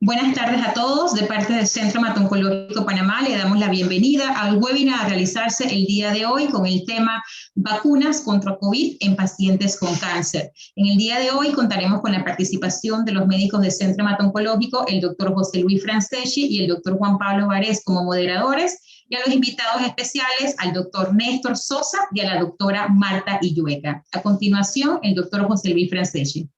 Buenas tardes a todos. De parte del Centro Hemato-Oncológico Panamá le damos la bienvenida al webinar a realizarse el día de hoy con el tema vacunas contra COVID en pacientes con cáncer. En el día de hoy contaremos con la participación de los médicos del Centro Hemato-Oncológico, el doctor José Luis Franceschi y el doctor Juan Pablo Varés como moderadores, y a los invitados especiales, al doctor Néstor Sosa y a la doctora Marta Illueca. A continuación, el doctor José Luis Franceschi.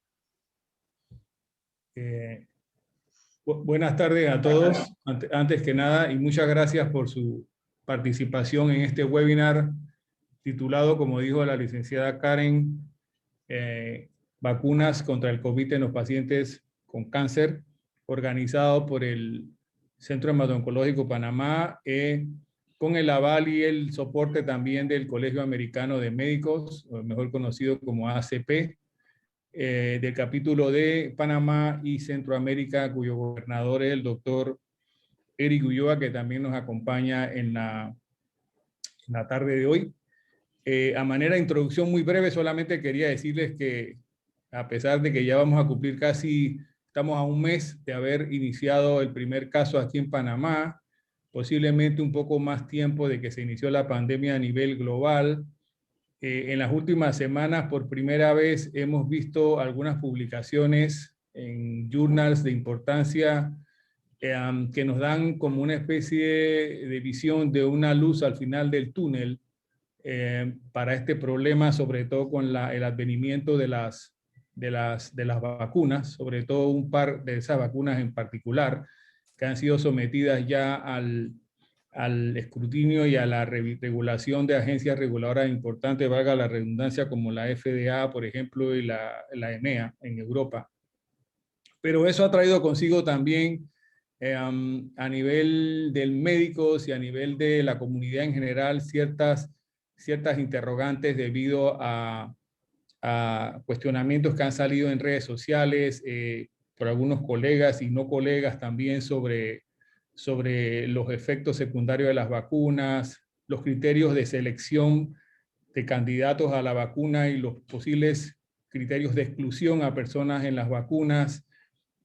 Buenas tardes a todos, antes que nada, y muchas gracias por su participación en este webinar titulado, como dijo la licenciada Karen, Vacunas contra el COVID en los pacientes con cáncer, organizado por el Centro Hemato-Oncológico Panamá, con el aval y el soporte también del Colegio Americano de Médicos, o mejor conocido como ACP, del capítulo de Panamá y Centroamérica, cuyo gobernador es el doctor Eric Ulloa, que también nos acompaña en la tarde de hoy. A manera de introducción muy breve, solamente quería decirles que a pesar de que ya vamos a cumplir estamos a un mes de haber iniciado el primer caso aquí en Panamá, posiblemente un poco más tiempo de que se inició la pandemia a nivel global. En las últimas semanas, por primera vez, hemos visto algunas publicaciones en journals de importancia que nos dan como una especie de visión de una luz al final del túnel para este problema, sobre todo con el advenimiento de las vacunas, sobre todo un par de esas vacunas en particular, que han sido sometidas ya al escrutinio y a la regulación de agencias reguladoras importantes, valga la redundancia, como la FDA, por ejemplo, y la EMEA en Europa. Pero eso ha traído consigo también, a nivel del médicos y a nivel de la comunidad en general, ciertas interrogantes debido a cuestionamientos que han salido en redes sociales por algunos colegas y no colegas también sobre los efectos secundarios de las vacunas, los criterios de selección de candidatos a la vacuna y los posibles criterios de exclusión a personas en las vacunas,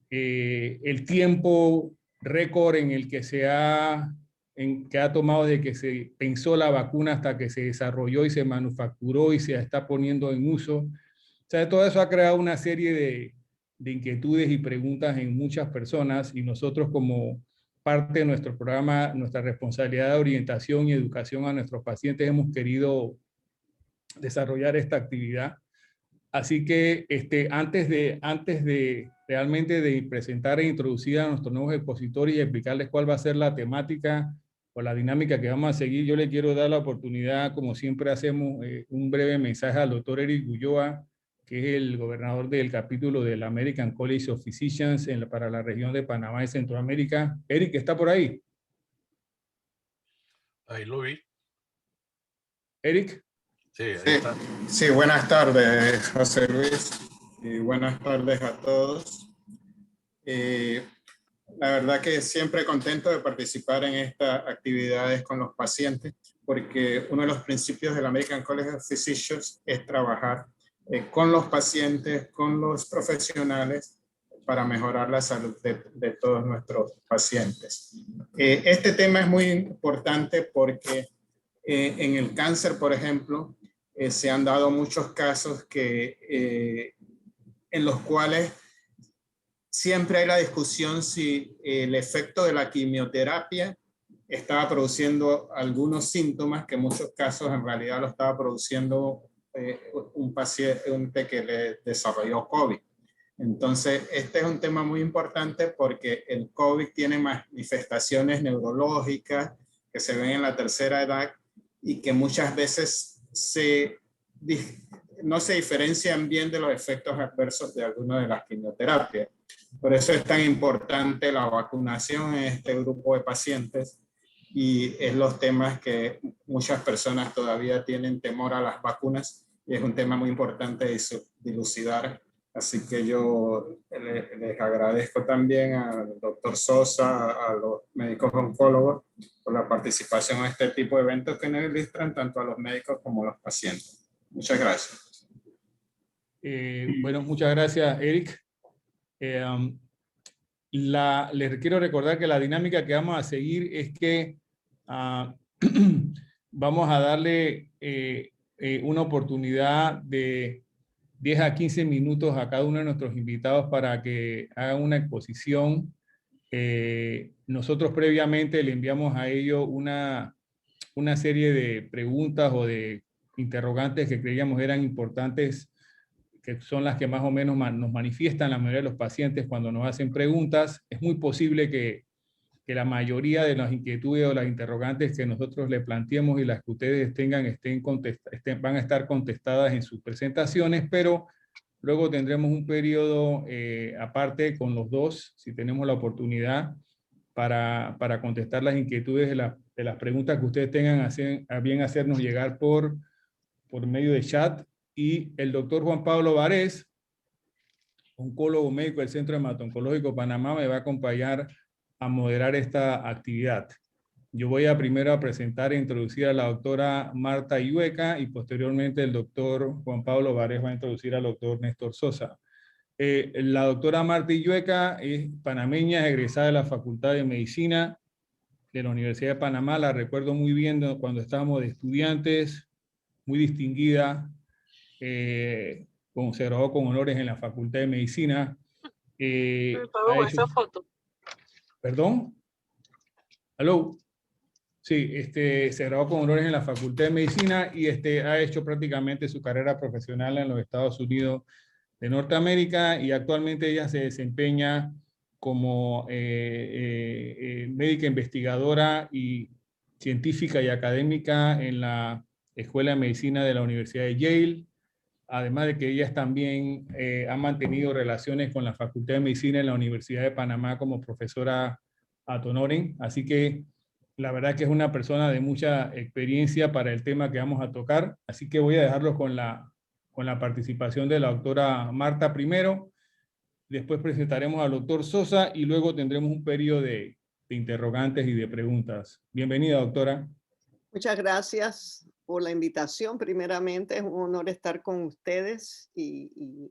el tiempo récord en el que que ha tomado de que se pensó la vacuna hasta que se desarrolló y se manufacturó y se está poniendo en uso. O sea, todo eso ha creado una serie de inquietudes y preguntas en muchas personas, y nosotros, como parte de nuestro programa, nuestra responsabilidad de orientación y educación a nuestros pacientes, hemos querido desarrollar esta actividad. Así que antes de realmente de presentar e introducir a nuestros nuevos expositores y explicarles cuál va a ser la temática o la dinámica que vamos a seguir, yo le quiero dar la oportunidad, como siempre hacemos, un breve mensaje al doctor Eric Ulloa, que es el gobernador del capítulo del American College of Physicians para la región de Panamá y Centroamérica. Eric, ¿está por ahí? Ahí lo vi. Eric. Sí, ahí está. Sí, buenas tardes, José Luis, y buenas tardes a todos. La verdad que siempre contento de participar en estas actividades con los pacientes, porque uno de los principios del American College of Physicians es trabajar con los pacientes, con los profesionales, para mejorar la salud de todos nuestros pacientes. Este tema es muy importante porque en el cáncer, por ejemplo, se han dado muchos casos en los cuales siempre hay la discusión si el efecto de la quimioterapia estaba produciendo algunos síntomas, que en muchos casos en realidad lo estaba produciendo un paciente que le desarrolló COVID. Entonces, este es un tema muy importante porque el COVID tiene manifestaciones neurológicas que se ven en la tercera edad y que muchas veces no se diferencian bien de los efectos adversos de alguna de las quimioterapias. Por eso es tan importante la vacunación en este grupo de pacientes, y es los temas que muchas personas todavía tienen temor a las vacunas, y es un tema muy importante de dilucidar. Así que yo les agradezco también al doctor Sosa, a los médicos oncólogos, por la participación en este tipo de eventos que nos ilustran tanto a los médicos como a los pacientes. Muchas gracias. Bueno, muchas gracias, Eric. Les quiero recordar que la dinámica que vamos a seguir es que vamos a darle una oportunidad de 10 a 15 minutos a cada uno de nuestros invitados para que hagan una exposición. Nosotros previamente le enviamos a ellos una serie de preguntas o de interrogantes que creíamos eran importantes, que son las que más o menos nos manifiestan la mayoría de los pacientes cuando nos hacen preguntas. Es muy posible que la mayoría de las inquietudes o las interrogantes que nosotros le planteemos y las que ustedes tengan van a estar contestadas en sus presentaciones, pero luego tendremos un periodo aparte con los dos, si tenemos la oportunidad, para contestar las inquietudes de las preguntas que ustedes tengan a bien hacernos llegar por medio de chat. Y el doctor Juan Pablo Varés, oncólogo médico del Centro Hemato-Oncológico Panamá, me va a acompañar a moderar esta actividad. Yo voy primero a presentar e introducir a la doctora Marta Illueca y posteriormente el doctor Juan Pablo Varés va a introducir al doctor Néstor Sosa. La doctora Marta Illueca es panameña, es egresada de la Facultad de Medicina de la Universidad de Panamá. La recuerdo muy bien cuando estábamos de estudiantes, muy distinguida, se graduó con honores en la Facultad de Medicina. Esa foto. ¿Perdón? ¿Aló? Sí, se graduó con honores en la Facultad de Medicina y ha hecho prácticamente su carrera profesional en los Estados Unidos de Norteamérica y actualmente ella se desempeña como médica investigadora y científica y académica en la Escuela de Medicina de la Universidad de Yale, además de que ella también ha mantenido relaciones con la Facultad de Medicina en la Universidad de Panamá como profesora ad honorem, así que la verdad que es una persona de mucha experiencia para el tema que vamos a tocar, así que voy a dejarlo con la participación de la doctora Marta primero, después presentaremos al doctor Sosa y luego tendremos un periodo de interrogantes y de preguntas. Bienvenida, doctora. Muchas gracias por la invitación. Primeramente, es un honor estar con ustedes y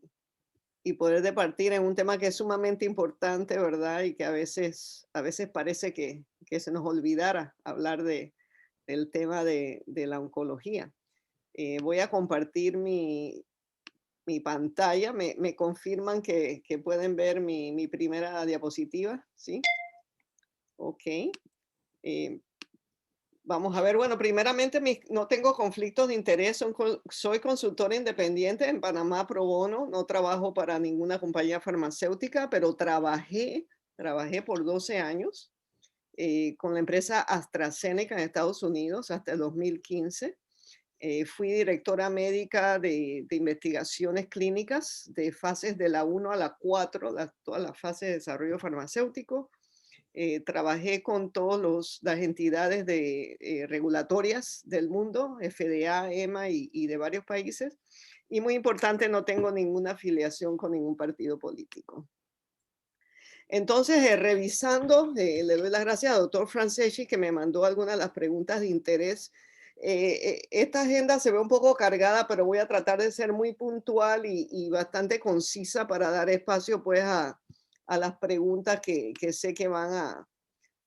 poder departir en un tema que es sumamente importante, ¿verdad? Y que a veces parece que se nos olvidara hablar del tema de la oncología. Voy a compartir mi pantalla. Me confirman que pueden ver mi primera diapositiva, ¿sí? Ok. Vamos a ver, bueno, primeramente no tengo conflictos de interés, soy consultora independiente en Panamá pro bono, no trabajo para ninguna compañía farmacéutica, pero trabajé por 12 años con la empresa AstraZeneca en Estados Unidos hasta el 2015. Fui directora médica de investigaciones clínicas de fases de la 1 a la 4, todas las fases de desarrollo farmacéutico. Trabajé con todas las entidades regulatorias del mundo, FDA, EMA y de varios países. Y muy importante, no tengo ninguna afiliación con ningún partido político. Entonces, revisando, le doy las gracias al doctor Franceschi que me mandó algunas de las preguntas de interés. Esta agenda se ve un poco cargada, pero voy a tratar de ser muy puntual y bastante concisa para dar espacio pues a las preguntas que sé que van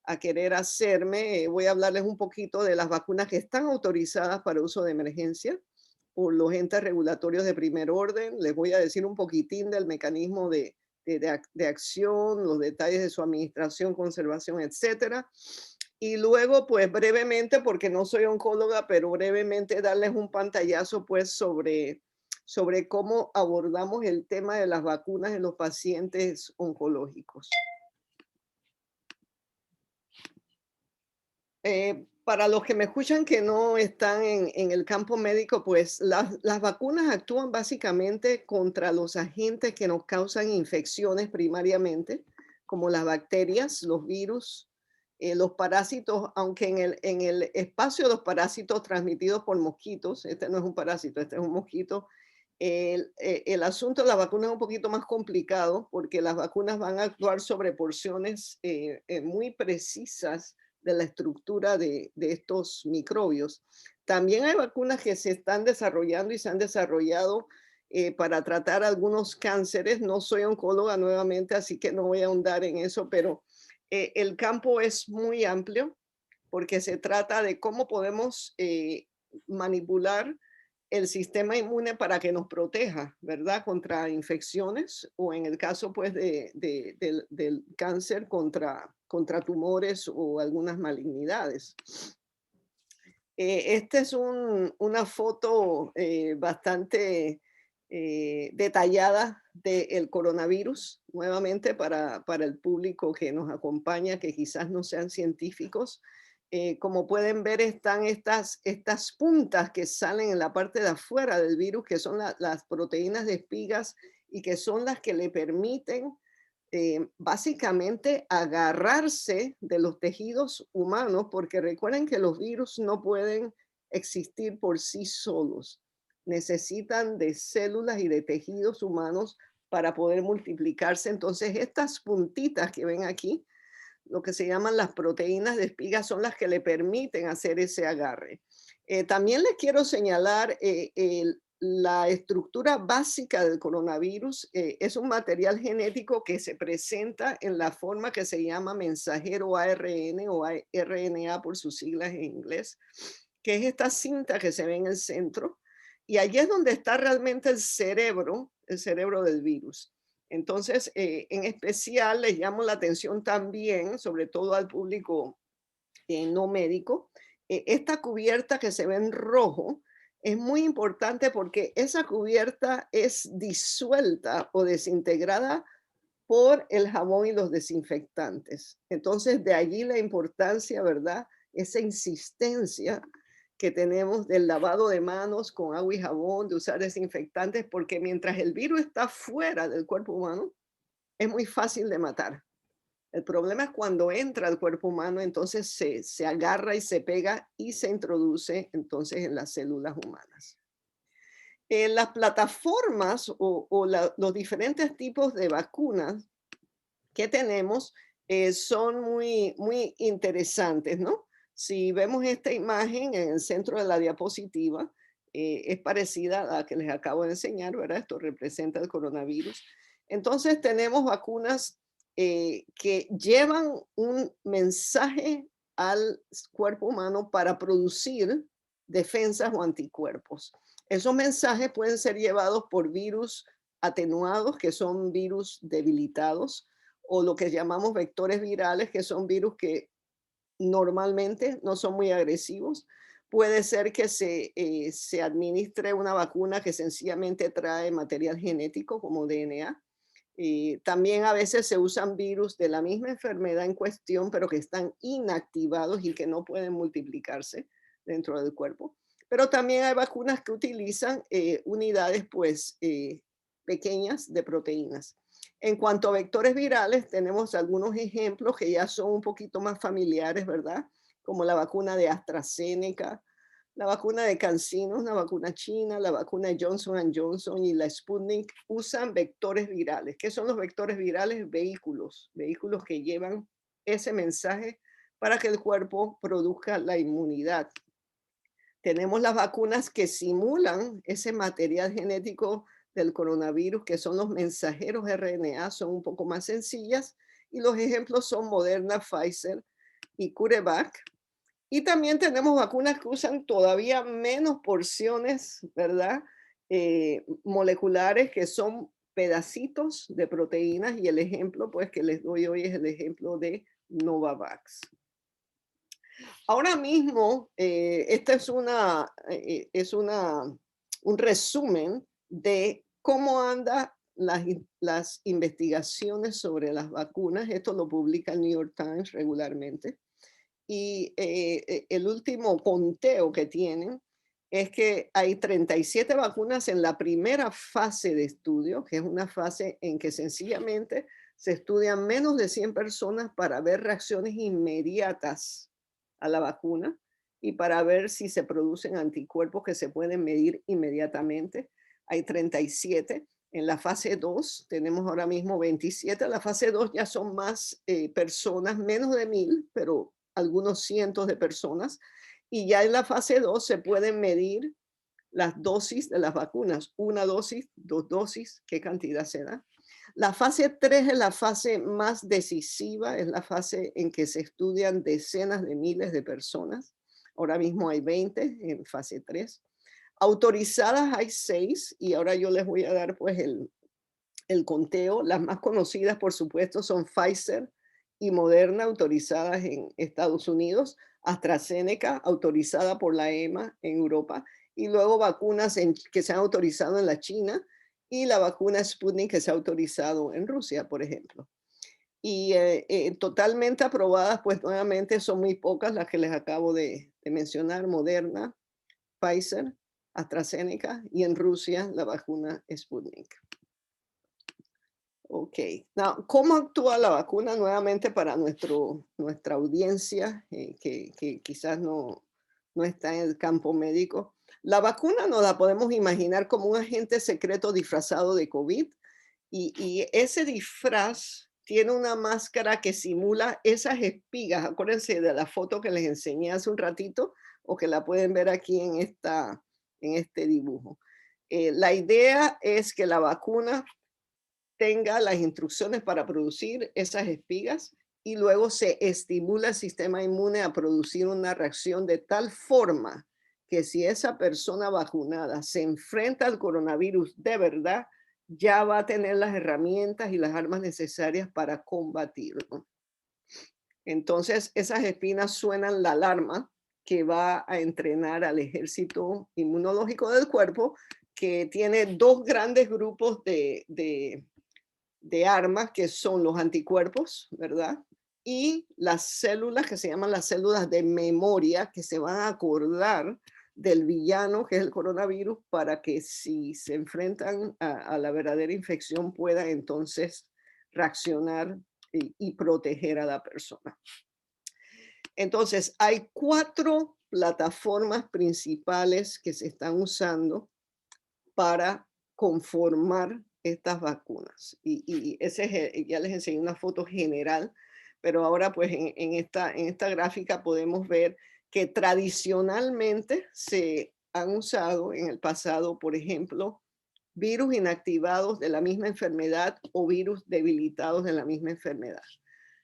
a querer hacerme. Voy a hablarles un poquito de las vacunas que están autorizadas para uso de emergencia por los entes regulatorios de primer orden. Les voy a decir un poquitín del mecanismo de acción, los detalles de su administración, conservación, etcétera. Y luego, pues brevemente, porque no soy oncóloga, pero brevemente darles un pantallazo pues sobre cómo abordamos el tema de las vacunas en los pacientes oncológicos. Para los que me escuchan que no están en el campo médico, pues las vacunas actúan básicamente contra los agentes que nos causan infecciones primariamente, como las bacterias, los virus, los parásitos, aunque en el espacio de los parásitos transmitidos por mosquitos, este no es un parásito, este es un mosquito, el asunto de la vacuna es un poquito más complicado porque las vacunas van a actuar sobre porciones muy precisas de la estructura de estos microbios. También hay vacunas que se están desarrollando y se han desarrollado para tratar algunos cánceres. No soy oncóloga nuevamente, así que no voy a ahondar en eso, pero el campo es muy amplio porque se trata de cómo podemos manipular el sistema inmune para que nos proteja, ¿verdad? Contra infecciones o en el caso pues del cáncer contra tumores o algunas malignidades. Esta es una foto bastante detallada del coronavirus, nuevamente para el público que nos acompaña, que quizás no sean científicos. Como pueden ver, están estas puntas que salen en la parte de afuera del virus, que son las proteínas de espigas y que son las que le permiten básicamente agarrarse de los tejidos humanos, porque recuerden que los virus no pueden existir por sí solos. Necesitan de células y de tejidos humanos para poder multiplicarse. Entonces, estas puntitas que ven aquí, lo que se llaman las proteínas de espiga, son las que le permiten hacer ese agarre. También les quiero señalar la estructura básica del coronavirus. Es un material genético que se presenta en la forma que se llama mensajero ARN o RNA por sus siglas en inglés, que es esta cinta que se ve en el centro. Y allí es donde está realmente el cerebro del virus. Entonces, en especial les llamo la atención también, sobre todo al público no médico, esta cubierta que se ve en rojo es muy importante porque esa cubierta es disuelta o desintegrada por el jabón y los desinfectantes. Entonces, de allí la importancia, ¿verdad? Esa insistencia que tenemos del lavado de manos con agua y jabón, de usar desinfectantes, porque mientras el virus está fuera del cuerpo humano, es muy fácil de matar. El problema es cuando entra al cuerpo humano, entonces se agarra y se pega y se introduce entonces en las células humanas. Las plataformas los diferentes tipos de vacunas que tenemos son muy, muy interesantes, ¿no? Si vemos esta imagen en el centro de la diapositiva, es parecida a la que les acabo de enseñar, ¿verdad? Esto representa el coronavirus. Entonces tenemos vacunas que llevan un mensaje al cuerpo humano para producir defensas o anticuerpos. Esos mensajes pueden ser llevados por virus atenuados, que son virus debilitados, o lo que llamamos vectores virales, que son virus que normalmente no son muy agresivos. Puede ser que se administre una vacuna que sencillamente trae material genético como DNA. También a veces se usan virus de la misma enfermedad en cuestión, pero que están inactivados y que no pueden multiplicarse dentro del cuerpo. Pero también hay vacunas que utilizan unidades pues, pequeñas de proteínas. En cuanto a vectores virales, tenemos algunos ejemplos que ya son un poquito más familiares, ¿verdad? Como la vacuna de AstraZeneca, la vacuna de CanSino, una vacuna china, la vacuna de Johnson & Johnson y la Sputnik usan vectores virales. ¿Qué son los vectores virales? Vehículos que llevan ese mensaje para que el cuerpo produzca la inmunidad. Tenemos las vacunas que simulan ese material genético del coronavirus, que son los mensajeros RNA, son un poco más sencillas, y los ejemplos son Moderna, Pfizer y CureVac. Y también tenemos vacunas que usan todavía menos porciones, ¿verdad? Moleculares, que son pedacitos de proteínas, y el ejemplo pues que les doy hoy es el ejemplo de Novavax. Ahora mismo, esta es un resumen de cómo andan las investigaciones sobre las vacunas. Esto lo publica el New York Times regularmente. Y el último conteo que tienen es que hay 37 vacunas en la primera fase de estudio, que es una fase en que sencillamente se estudian menos de 100 personas para ver reacciones inmediatas a la vacuna y para ver si se producen anticuerpos que se pueden medir inmediatamente. Hay 37. En la fase 2 tenemos ahora mismo 27. La fase 2 ya son más personas, menos de 1000, pero algunos cientos de personas. Y ya en la fase 2 se pueden medir las dosis de las vacunas. Una dosis, dos dosis, ¿qué cantidad se da? La fase 3 es la fase más decisiva, es la fase en que se estudian decenas de miles de personas. Ahora mismo hay 20 en fase 3. Autorizadas hay 6 y ahora yo les voy a dar pues el conteo. Las más conocidas, por supuesto, son Pfizer y Moderna, autorizadas en Estados Unidos, AstraZeneca, autorizada por la EMA en Europa, y luego vacunas que se han autorizado en la China, y la vacuna Sputnik que se ha autorizado en Rusia, por ejemplo. Y totalmente aprobadas, pues nuevamente son muy pocas las que les acabo de mencionar: Moderna, Pfizer, AstraZeneca, y en Rusia la vacuna Sputnik. Ok, now, ¿cómo actúa la vacuna? Nuevamente para nuestra audiencia que quizás no está en el campo médico. La vacuna nos la podemos imaginar como un agente secreto disfrazado de COVID, y ese disfraz tiene una máscara que simula esas espigas. Acuérdense de la foto que les enseñé hace un ratito, o que la pueden ver aquí en este dibujo. La idea es que la vacuna tenga las instrucciones para producir esas espigas, y luego se estimula el sistema inmune a producir una reacción de tal forma que si esa persona vacunada se enfrenta al coronavirus de verdad, ya va a tener las herramientas y las armas necesarias para combatirlo. Entonces, esas espinas suenan la alarma que va a entrenar al ejército inmunológico del cuerpo, que tiene dos grandes grupos de armas, que son los anticuerpos, ¿verdad? Y las células que se llaman las células de memoria, que se van a acordar del villano, que es el coronavirus, para que si se enfrentan a la verdadera infección puedan entonces reaccionar y proteger a la persona. Entonces, hay 4 plataformas principales que se están usando para conformar estas vacunas. Y ese es, ya les enseñé una foto general, pero ahora pues en esta gráfica podemos ver que tradicionalmente se han usado en el pasado, por ejemplo, virus inactivados de la misma enfermedad o virus debilitados de la misma enfermedad.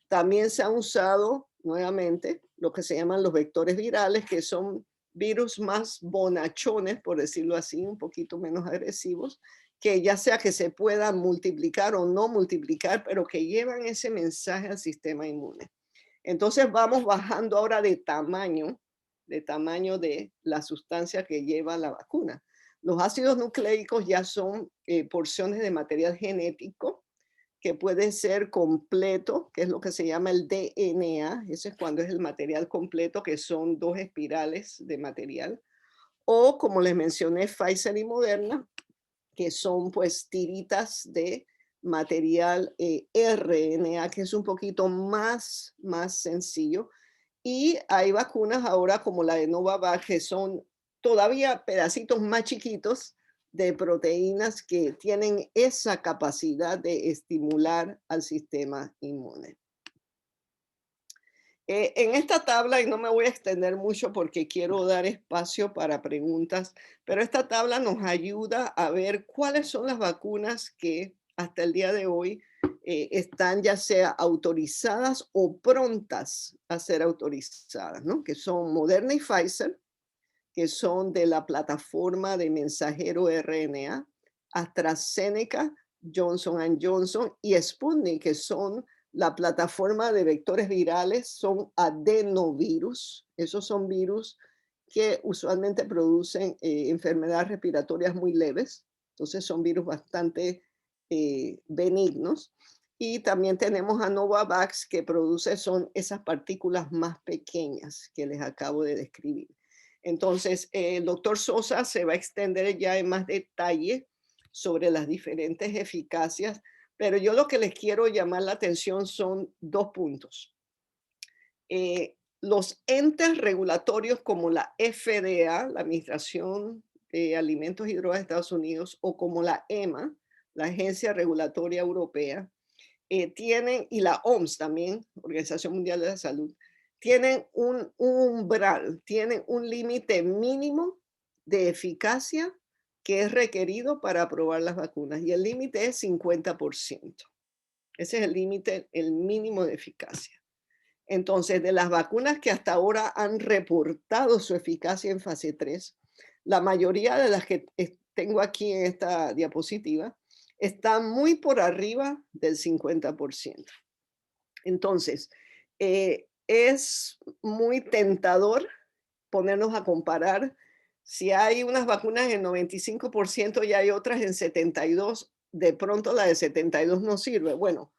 También se han usado nuevamente lo que se llaman los vectores virales, que son virus más bonachones, por decirlo así, un poquito menos agresivos, que ya sea que se puedan multiplicar o no multiplicar, pero que llevan ese mensaje al sistema inmune. Entonces vamos bajando ahora de tamaño de la sustancia que lleva la vacuna. Los ácidos nucleicos ya son porciones de material genético que puede ser completo, que es lo que se llama el DNA. Ese es cuando es el material completo, que son 2 espirales de material. O, como les mencioné, Pfizer y Moderna, que son pues tiritas de material RNA, que es un poquito más sencillo. Y hay vacunas ahora como la de Novavax, que son todavía pedacitos más chiquitos de proteínas que tienen esa capacidad de estimular al sistema inmune. En esta tabla, y no me voy a extender mucho porque quiero dar espacio para preguntas, pero esta tabla nos ayuda a ver cuáles son las vacunas que hasta el día de hoy están ya sea autorizadas o prontas a ser autorizadas, ¿no? Que son Moderna y Pfizer, que son de la plataforma de mensajero RNA, AstraZeneca, Johnson & Johnson y Sputnik, que son la plataforma de vectores virales, son adenovirus. Esos son virus que usualmente producen enfermedades respiratorias muy leves. Entonces son virus bastante benignos. Y también tenemos a Novavax, que son esas partículas más pequeñas que les acabo de describir. Entonces, el doctor Sosa se va a extender ya en más detalle sobre las diferentes eficacias, pero yo lo que les quiero llamar la atención son 2 puntos. Los entes regulatorios como la FDA, la Administración de Alimentos y Drogas de Estados Unidos, o como la EMA, la Agencia Regulatoria Europea, tienen, y la OMS también, Organización Mundial de la Salud, tienen un umbral, tienen un límite mínimo de eficacia que es requerido para aprobar las vacunas y el límite es 50%. Ese es el límite, el mínimo de eficacia. Entonces, de las vacunas que hasta ahora han reportado su eficacia en fase 3, la mayoría de las que tengo aquí en esta diapositiva están muy por arriba del 50%. Entonces, es muy tentador ponernos a comparar. Si hay unas vacunas en 95% y hay otras en 72%, de pronto la de 72 no sirve. Bueno,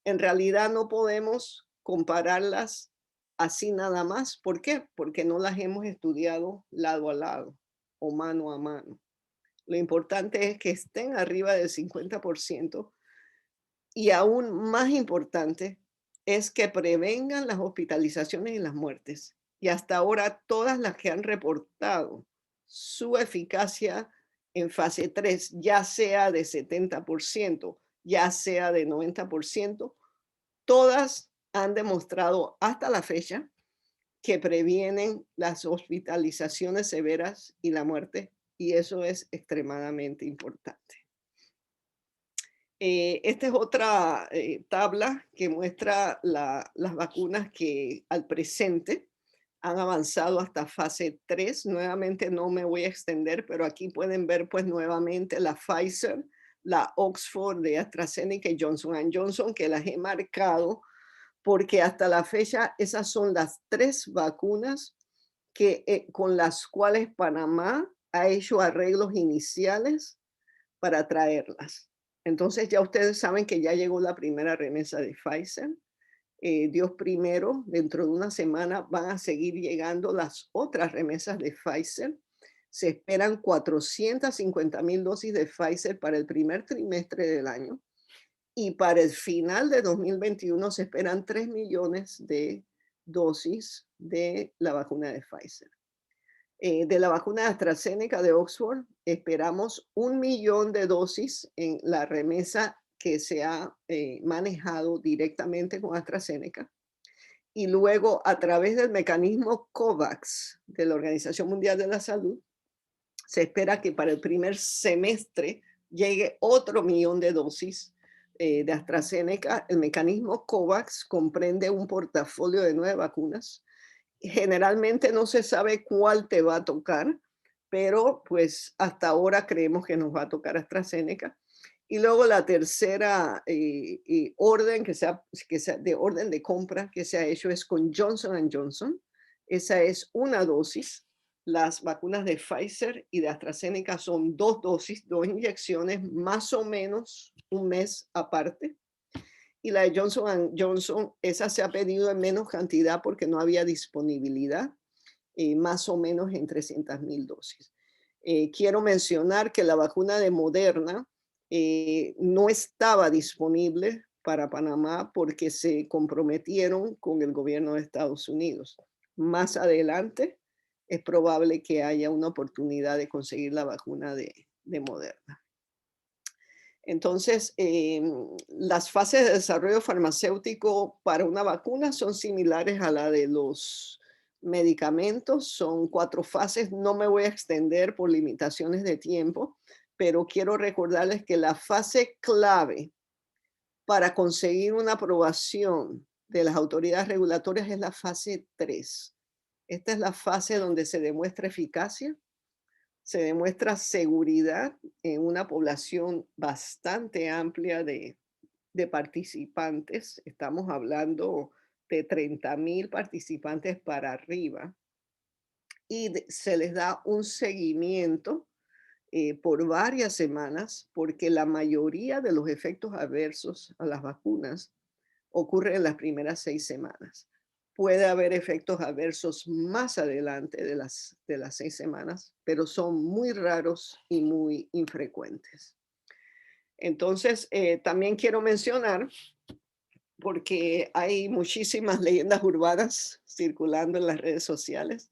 en realidad no podemos compararlas así nada más. ¿Por qué? Porque no las hemos estudiado lado a lado o mano a mano. Lo importante es que estén arriba del 50% y aún más importante es que prevengan las hospitalizaciones y las muertes. Y hasta ahora todas las que han reportado su eficacia en fase 3, ya sea de 70%, ya sea de 90%, todas han demostrado hasta la fecha que previenen las hospitalizaciones severas y la muerte, y eso es extremadamente importante. Esta es otra tabla que muestra las vacunas que al presente han avanzado hasta fase 3. Nuevamente no me voy a extender, pero aquí pueden ver pues nuevamente la Pfizer, la Oxford de AstraZeneca y Johnson & Johnson, que las he marcado porque hasta la fecha esas son las 3 vacunas que, con las cuales Panamá ha hecho arreglos iniciales para traerlas. Entonces ya ustedes saben que ya llegó la primera remesa de Pfizer. Dios primero, dentro de una semana van a seguir llegando las otras remesas de Pfizer. Se esperan 450,000 dosis de Pfizer para el primer trimestre del año. Y para el final de 2021 se esperan 3 millones de dosis de la vacuna de Pfizer. De la vacuna de AstraZeneca de Oxford, esperamos 1 millón de dosis en la remesa que se ha manejado directamente con AstraZeneca. Y luego, a través del mecanismo COVAX de la Organización Mundial de la Salud, se espera que para el primer semestre llegue otro 1 millón de dosis de AstraZeneca. El mecanismo COVAX comprende un portafolio de 9 vacunas. Generalmente no se sabe cuál te va a tocar, pero pues hasta ahora creemos que nos va a tocar AstraZeneca. Y luego la tercera orden que sea de orden de compra que se ha hecho es con Johnson & Johnson. Esa es una dosis. Las vacunas de Pfizer y de AstraZeneca son 2 dosis, 2 inyecciones, más o menos un mes aparte. Y la de Johnson & Johnson, esa se ha pedido en menos cantidad porque no había disponibilidad, más o menos en 300,000 dosis. Quiero mencionar que la vacuna de Moderna no estaba disponible para Panamá porque se comprometieron con el gobierno de Estados Unidos. Más adelante es probable que haya una oportunidad de conseguir la vacuna de Moderna. Entonces, las fases de desarrollo farmacéutico para una vacuna son similares a la de los medicamentos. Son 4 fases. No me voy a extender por limitaciones de tiempo, pero quiero recordarles que la fase clave para conseguir una aprobación de las autoridades regulatorias es la fase 3. Esta es la fase donde se demuestra eficacia, se demuestra seguridad en una población bastante amplia de participantes. Estamos hablando de 30,000 participantes para arriba. Y se les da un seguimiento por varias semanas porque la mayoría de los efectos adversos a las vacunas ocurren en las primeras 6 semanas. Puede haber efectos adversos más adelante de las 6 semanas, pero son muy raros y muy infrecuentes. Entonces, también quiero mencionar, porque hay muchísimas leyendas urbanas circulando en las redes sociales,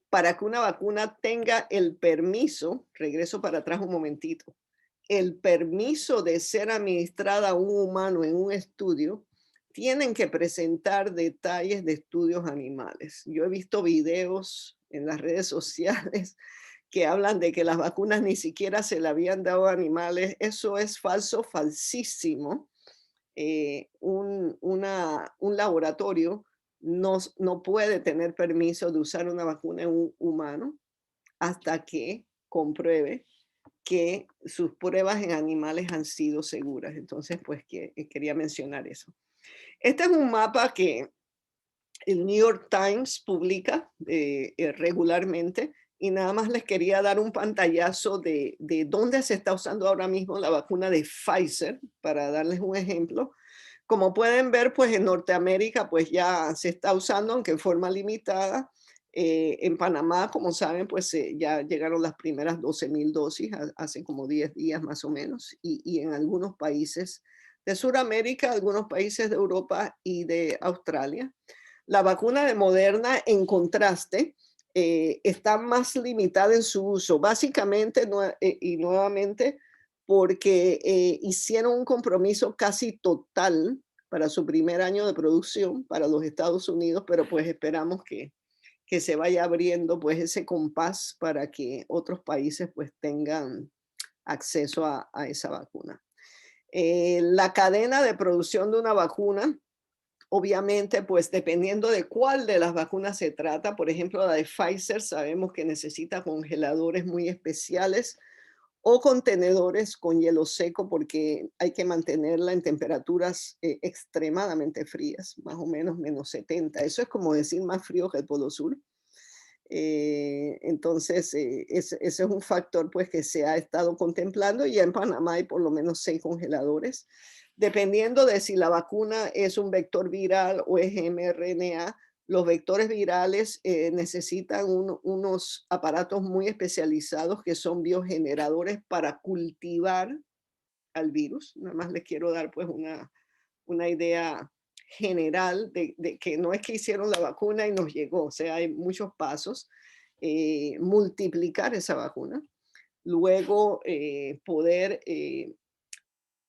para que una vacuna tenga el permiso, regreso para atrás un momentito, el permiso de ser administrada a un humano en un estudio, tienen que presentar detalles de estudios animales. Yo he visto videos en las redes sociales que hablan de que las vacunas ni siquiera se le habían dado a animales. Eso es falso, falsísimo. Un laboratorio no puede tener permiso de usar una vacuna en un humano hasta que compruebe que sus pruebas en animales han sido seguras. Entonces, pues quería mencionar eso. Este es un mapa que el New York Times publica regularmente, y nada más les quería dar un pantallazo de dónde se está usando ahora mismo la vacuna de Pfizer, para darles un ejemplo. Como pueden ver, pues en Norteamérica pues ya se está usando, aunque en forma limitada. En Panamá, como saben, pues ya llegaron las primeras 12,000 dosis hace como 10 días más o menos, y en algunos países de Sudamérica, algunos países de Europa y de Australia. La vacuna de Moderna, en contraste, está más limitada en su uso, básicamente y nuevamente porque hicieron un compromiso casi total para su primer año de producción para los Estados Unidos, pero pues esperamos que se vaya abriendo pues ese compás para que otros países pues tengan acceso a esa vacuna. La cadena de producción de una vacuna, obviamente, pues dependiendo de cuál de las vacunas se trata, por ejemplo, la de Pfizer, sabemos que necesita congeladores muy especiales o contenedores con hielo seco, porque hay que mantenerla en temperaturas extremadamente frías, más o menos -70. Eso es como decir más frío que el Polo Sur. Entonces, ese es un factor pues que se ha estado contemplando, y ya en Panamá hay por lo menos 6 congeladores. Dependiendo de si la vacuna es un vector viral o es mRNA, los vectores virales necesitan unos aparatos muy especializados que son biogeneradores para cultivar al virus. Nada más les quiero dar pues una idea general de que no es que hicieron la vacuna y nos llegó, o sea, hay muchos pasos. Multiplicar esa vacuna, luego poder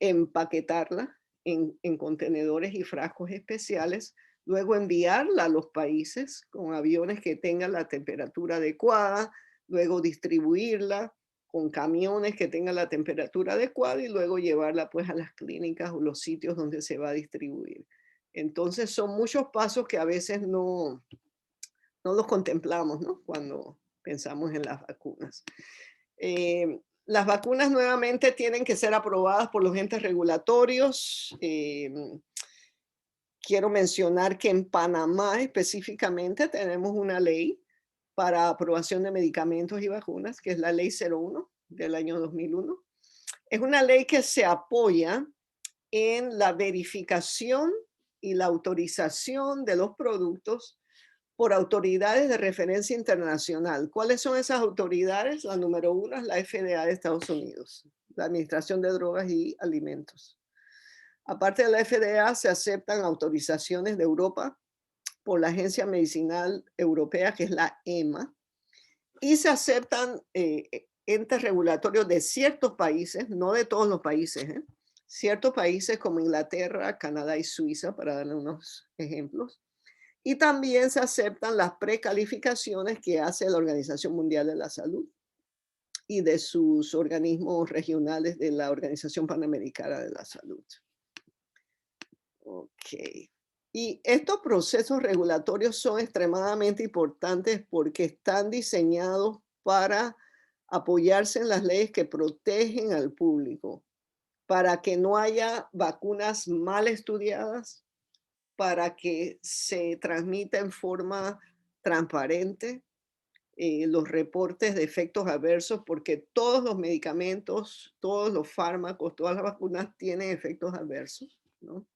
empaquetarla en contenedores y frascos especiales, luego enviarla a los países con aviones que tengan la temperatura adecuada, luego distribuirla con camiones que tengan la temperatura adecuada, y luego llevarla pues a las clínicas o los sitios donde se va a distribuir. Entonces son muchos pasos que a veces no los contemplamos, ¿no?, cuando pensamos en las vacunas. Las vacunas nuevamente tienen que ser aprobadas por los entes regulatorios. Quiero mencionar que en Panamá específicamente tenemos una ley para aprobación de medicamentos y vacunas, que es la Ley 01 del año 2001. Es una ley que se apoya en la verificación y la autorización de los productos por autoridades de referencia internacional. ¿Cuáles son esas autoridades? La número 1 es la FDA de Estados Unidos, la Administración de Drogas y Alimentos. Aparte de la FDA, se aceptan autorizaciones de Europa por la Agencia Medicinal Europea, que es la EMA, y se aceptan entes regulatorios de ciertos países, no de todos los países, ciertos países como Inglaterra, Canadá y Suiza, para darle unos ejemplos. Y también se aceptan las precalificaciones que hace la Organización Mundial de la Salud y de sus organismos regionales de la Organización Panamericana de la Salud. Ok. Y estos procesos regulatorios son extremadamente importantes porque están diseñados para apoyarse en las leyes que protegen al público, para que no haya vacunas mal estudiadas, para que se transmita en forma transparente los reportes de efectos adversos, porque todos los medicamentos, todos los fármacos, todas las vacunas tienen efectos adversos, ¿no?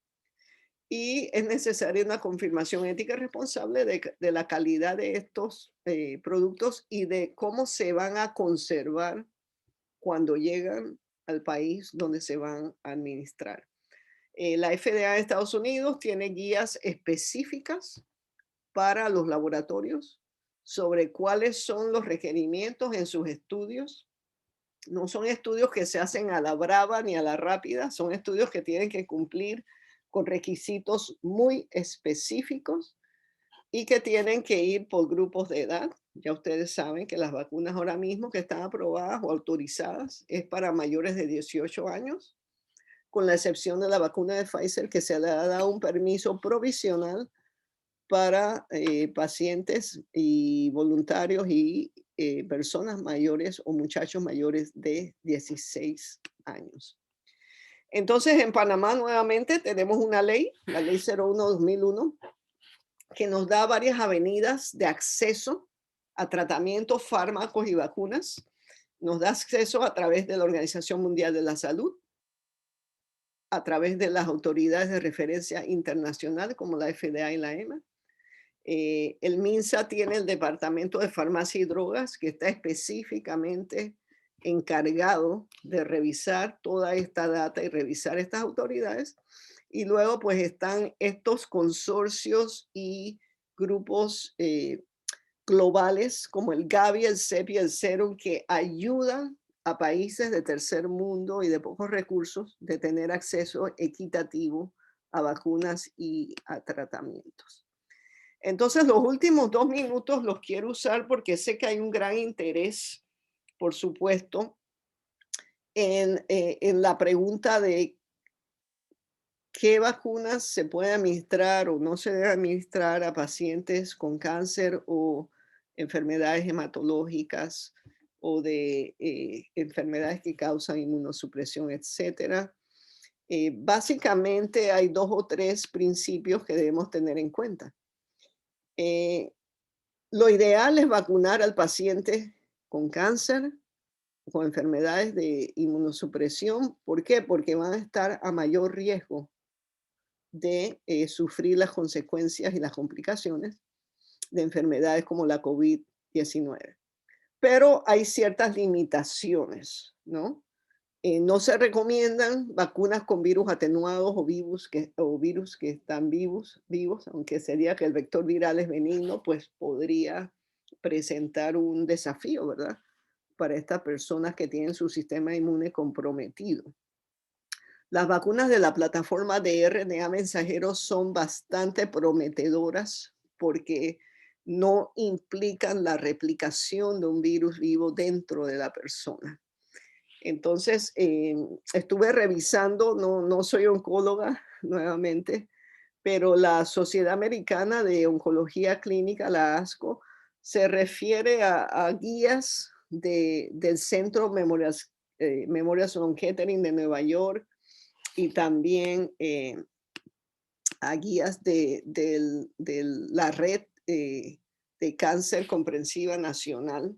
Y es necesaria una confirmación ética responsable de la calidad de estos productos y de cómo se van a conservar cuando llegan al país donde se van a administrar. La FDA de Estados Unidos tiene guías específicas para los laboratorios sobre cuáles son los requerimientos en sus estudios. No son estudios que se hacen a la brava ni a la rápida, son estudios que tienen que cumplir con requisitos muy específicos y que tienen que ir por grupos de edad. Ya ustedes saben que las vacunas ahora mismo que están aprobadas o autorizadas es para mayores de 18 años, con la excepción de la vacuna de Pfizer, que se le ha dado un permiso provisional para pacientes y voluntarios y personas mayores o muchachos mayores de 16 años. Entonces, en Panamá nuevamente tenemos una ley, la ley 01/2001, que nos da varias avenidas de acceso a tratamientos, fármacos y vacunas. Nos da acceso a través de la Organización Mundial de la Salud, a través de las autoridades de referencia internacional como la FDA y la EMA. El MINSA tiene el Departamento de Farmacia y Drogas, que está específicamente encargado de revisar toda esta data y revisar estas autoridades. Y luego pues están estos consorcios y grupos globales como el Gavi, el CEP y el Serum, que ayudan a países de tercer mundo y de pocos recursos de tener acceso equitativo a vacunas y a tratamientos. Entonces, los últimos 2 minutos los quiero usar porque sé que hay un gran interés, por supuesto, en la pregunta de qué vacunas se puede administrar o no se debe administrar a pacientes con cáncer o enfermedades hematológicas o de enfermedades que causan inmunosupresión, etcétera. Básicamente hay 2 o 3 principios que debemos tener en cuenta. Lo ideal es vacunar al paciente con cáncer, con enfermedades de inmunosupresión. ¿Por qué? Porque van a estar a mayor riesgo de sufrir las consecuencias y las complicaciones de enfermedades como la COVID-19. Pero hay ciertas limitaciones, ¿no? No se recomiendan vacunas con virus atenuados o virus que están vivos, aunque sería que el vector viral es benigno, pues podría presentar un desafío, ¿verdad? Para estas personas que tienen su sistema inmune comprometido. Las vacunas de la plataforma de RNA mensajero son bastante prometedoras porque no implican la replicación de un virus vivo dentro de la persona. Entonces, estuve revisando, no soy oncóloga nuevamente, pero la Sociedad Americana de Oncología Clínica, la ASCO, se refiere a guías del Centro Memorial Sloan Kettering de Nueva York y también a guías de la red de cáncer comprensiva nacional.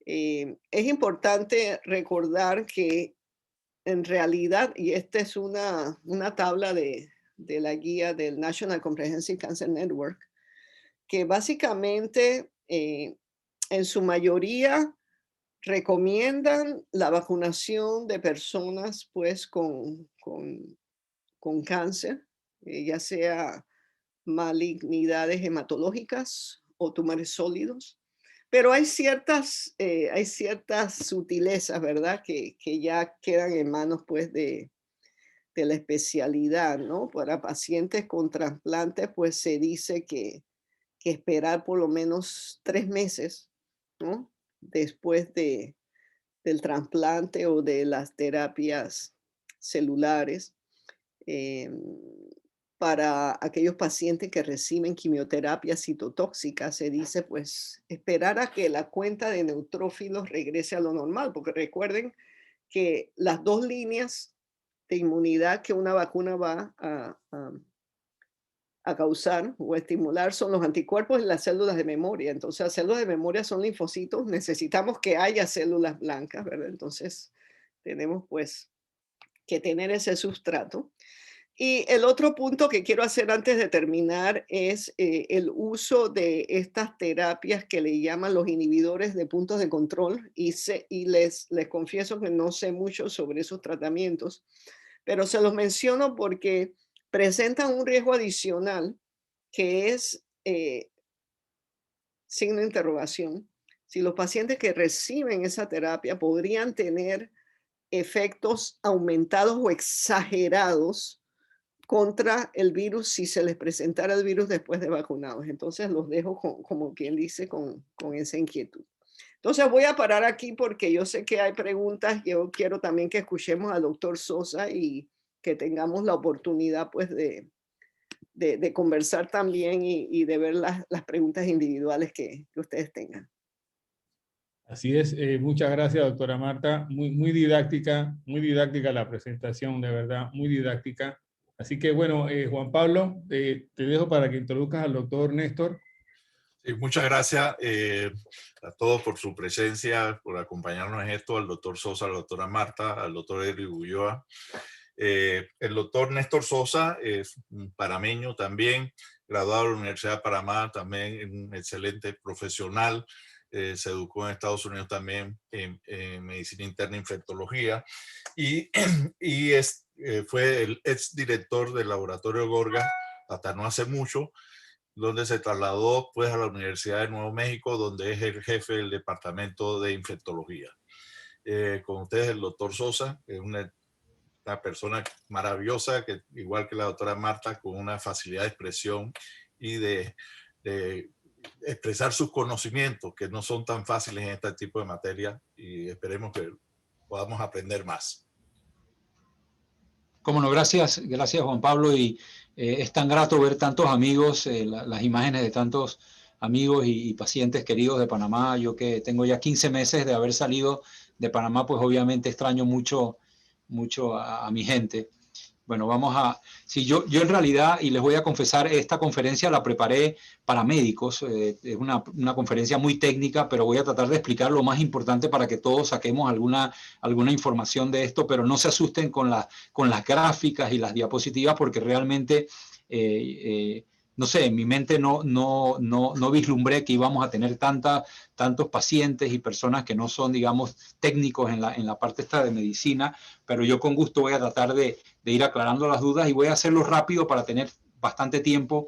Es importante recordar que en realidad, y esta es una tabla de la guía del National Comprehensive Cancer Network, que básicamente en su mayoría recomiendan la vacunación de personas pues con cáncer, ya sea malignidades hematológicas o tumores sólidos. Pero hay ciertas sutilezas, ¿verdad? Que ya quedan en manos, pues, de la especialidad, ¿no? Para pacientes con trasplantes, pues, se dice que esperar por lo menos 3 meses, ¿no? Después del trasplante o de las terapias celulares. Para aquellos pacientes que reciben quimioterapia citotóxica, se dice pues esperar a que la cuenta de neutrófilos regrese a lo normal, porque recuerden que las 2 líneas de inmunidad que una vacuna va a causar o estimular son los anticuerpos y las células de memoria. Entonces las células de memoria son linfocitos, necesitamos que haya células blancas, ¿verdad? Entonces tenemos pues que tener ese sustrato. Y el otro punto que quiero hacer antes de terminar es el uso de estas terapias que le llaman los inhibidores de puntos de control. Y les confieso que no sé mucho sobre esos tratamientos, pero se los menciono porque presentan un riesgo adicional que es signo de interrogación. Si los pacientes que reciben esa terapia podrían tener efectos aumentados o exagerados contra el virus si se les presentara el virus después de vacunados. Entonces los dejo como quien dice con esa inquietud. Entonces voy a parar aquí porque yo sé que hay preguntas. Yo quiero también que escuchemos al doctor Sosa y que tengamos la oportunidad pues de conversar también y de ver las preguntas individuales que ustedes tengan. Así es, muchas gracias, doctora Marta. Muy didáctica la presentación, de verdad, muy didáctica. Así que bueno, Juan Pablo, te dejo para que introduzcas al doctor Néstor. Sí, muchas gracias a todos por su presencia, por acompañarnos en esto, al doctor Sosa, a la doctora Marta, al doctor Eric Ulloa. El doctor Néstor Sosa es un panameño también, graduado de la Universidad de Panamá, también un excelente profesional. Se educó en Estados Unidos también en medicina interna e infectología y fue el ex director del laboratorio Gorgas hasta no hace mucho, donde se trasladó pues a la Universidad de Nuevo México, donde es el jefe del departamento de infectología. Con ustedes el doctor Sosa, que es una persona maravillosa, que igual que la doctora Marta, con una facilidad de expresión y de expresar sus conocimientos, que no son tan fáciles en este tipo de materia, y esperemos que podamos aprender más. Cómo no, gracias Juan Pablo, y es tan grato ver tantos amigos, las imágenes de tantos amigos y pacientes queridos de Panamá. Yo que tengo ya 15 meses de haber salido de Panamá, pues obviamente extraño mucho a mi gente. Bueno, sí, yo en realidad, y les voy a confesar, esta conferencia la preparé para médicos, es una conferencia muy técnica, pero voy a tratar de explicar lo más importante para que todos saquemos alguna información de esto, pero no se asusten con las gráficas y las diapositivas, porque realmente, no sé, en mi mente no vislumbré que íbamos a tener tantos pacientes y personas que no son, digamos, técnicos en la parte esta de medicina, pero yo con gusto voy a tratar de ir aclarando las dudas y voy a hacerlo rápido para tener bastante tiempo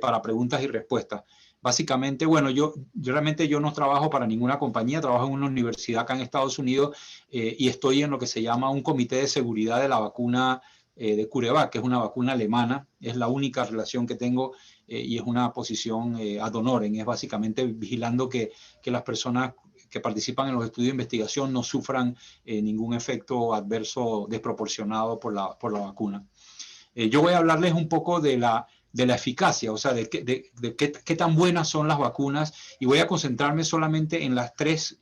para preguntas y respuestas. Básicamente, bueno, yo realmente no trabajo para ninguna compañía, trabajo en una universidad acá en Estados Unidos y estoy en lo que se llama un comité de seguridad de la vacuna de CureVac, que es una vacuna alemana. Es la única relación que tengo y es una posición ad honorem, es básicamente vigilando que las personas que participan en los estudios de investigación no sufran ningún efecto adverso desproporcionado por la vacuna. Yo voy a hablarles un poco de la eficacia, o sea, de qué tan buenas son las vacunas, y voy a concentrarme solamente en las 3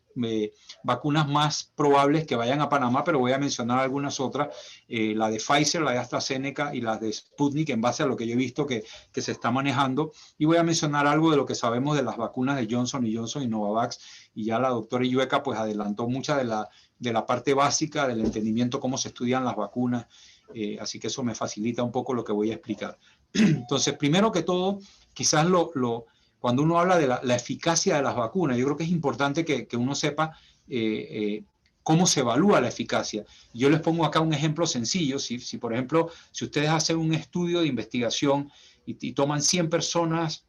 vacunas más probables que vayan a Panamá, pero voy a mencionar algunas otras, la de Pfizer, la de AstraZeneca y la de Sputnik, en base a lo que yo he visto que se está manejando, y voy a mencionar algo de lo que sabemos de las vacunas de Johnson & Johnson y Novavax, y ya la doctora Illueca pues adelantó mucha de la parte básica del entendimiento, cómo se estudian las vacunas, así que eso me facilita un poco lo que voy a explicar. Entonces, primero que todo, quizás cuando uno habla de la eficacia de las vacunas, yo creo que es importante que uno sepa cómo se evalúa la eficacia. Yo les pongo acá un ejemplo sencillo. Si por ejemplo, si ustedes hacen un estudio de investigación y toman 100 personas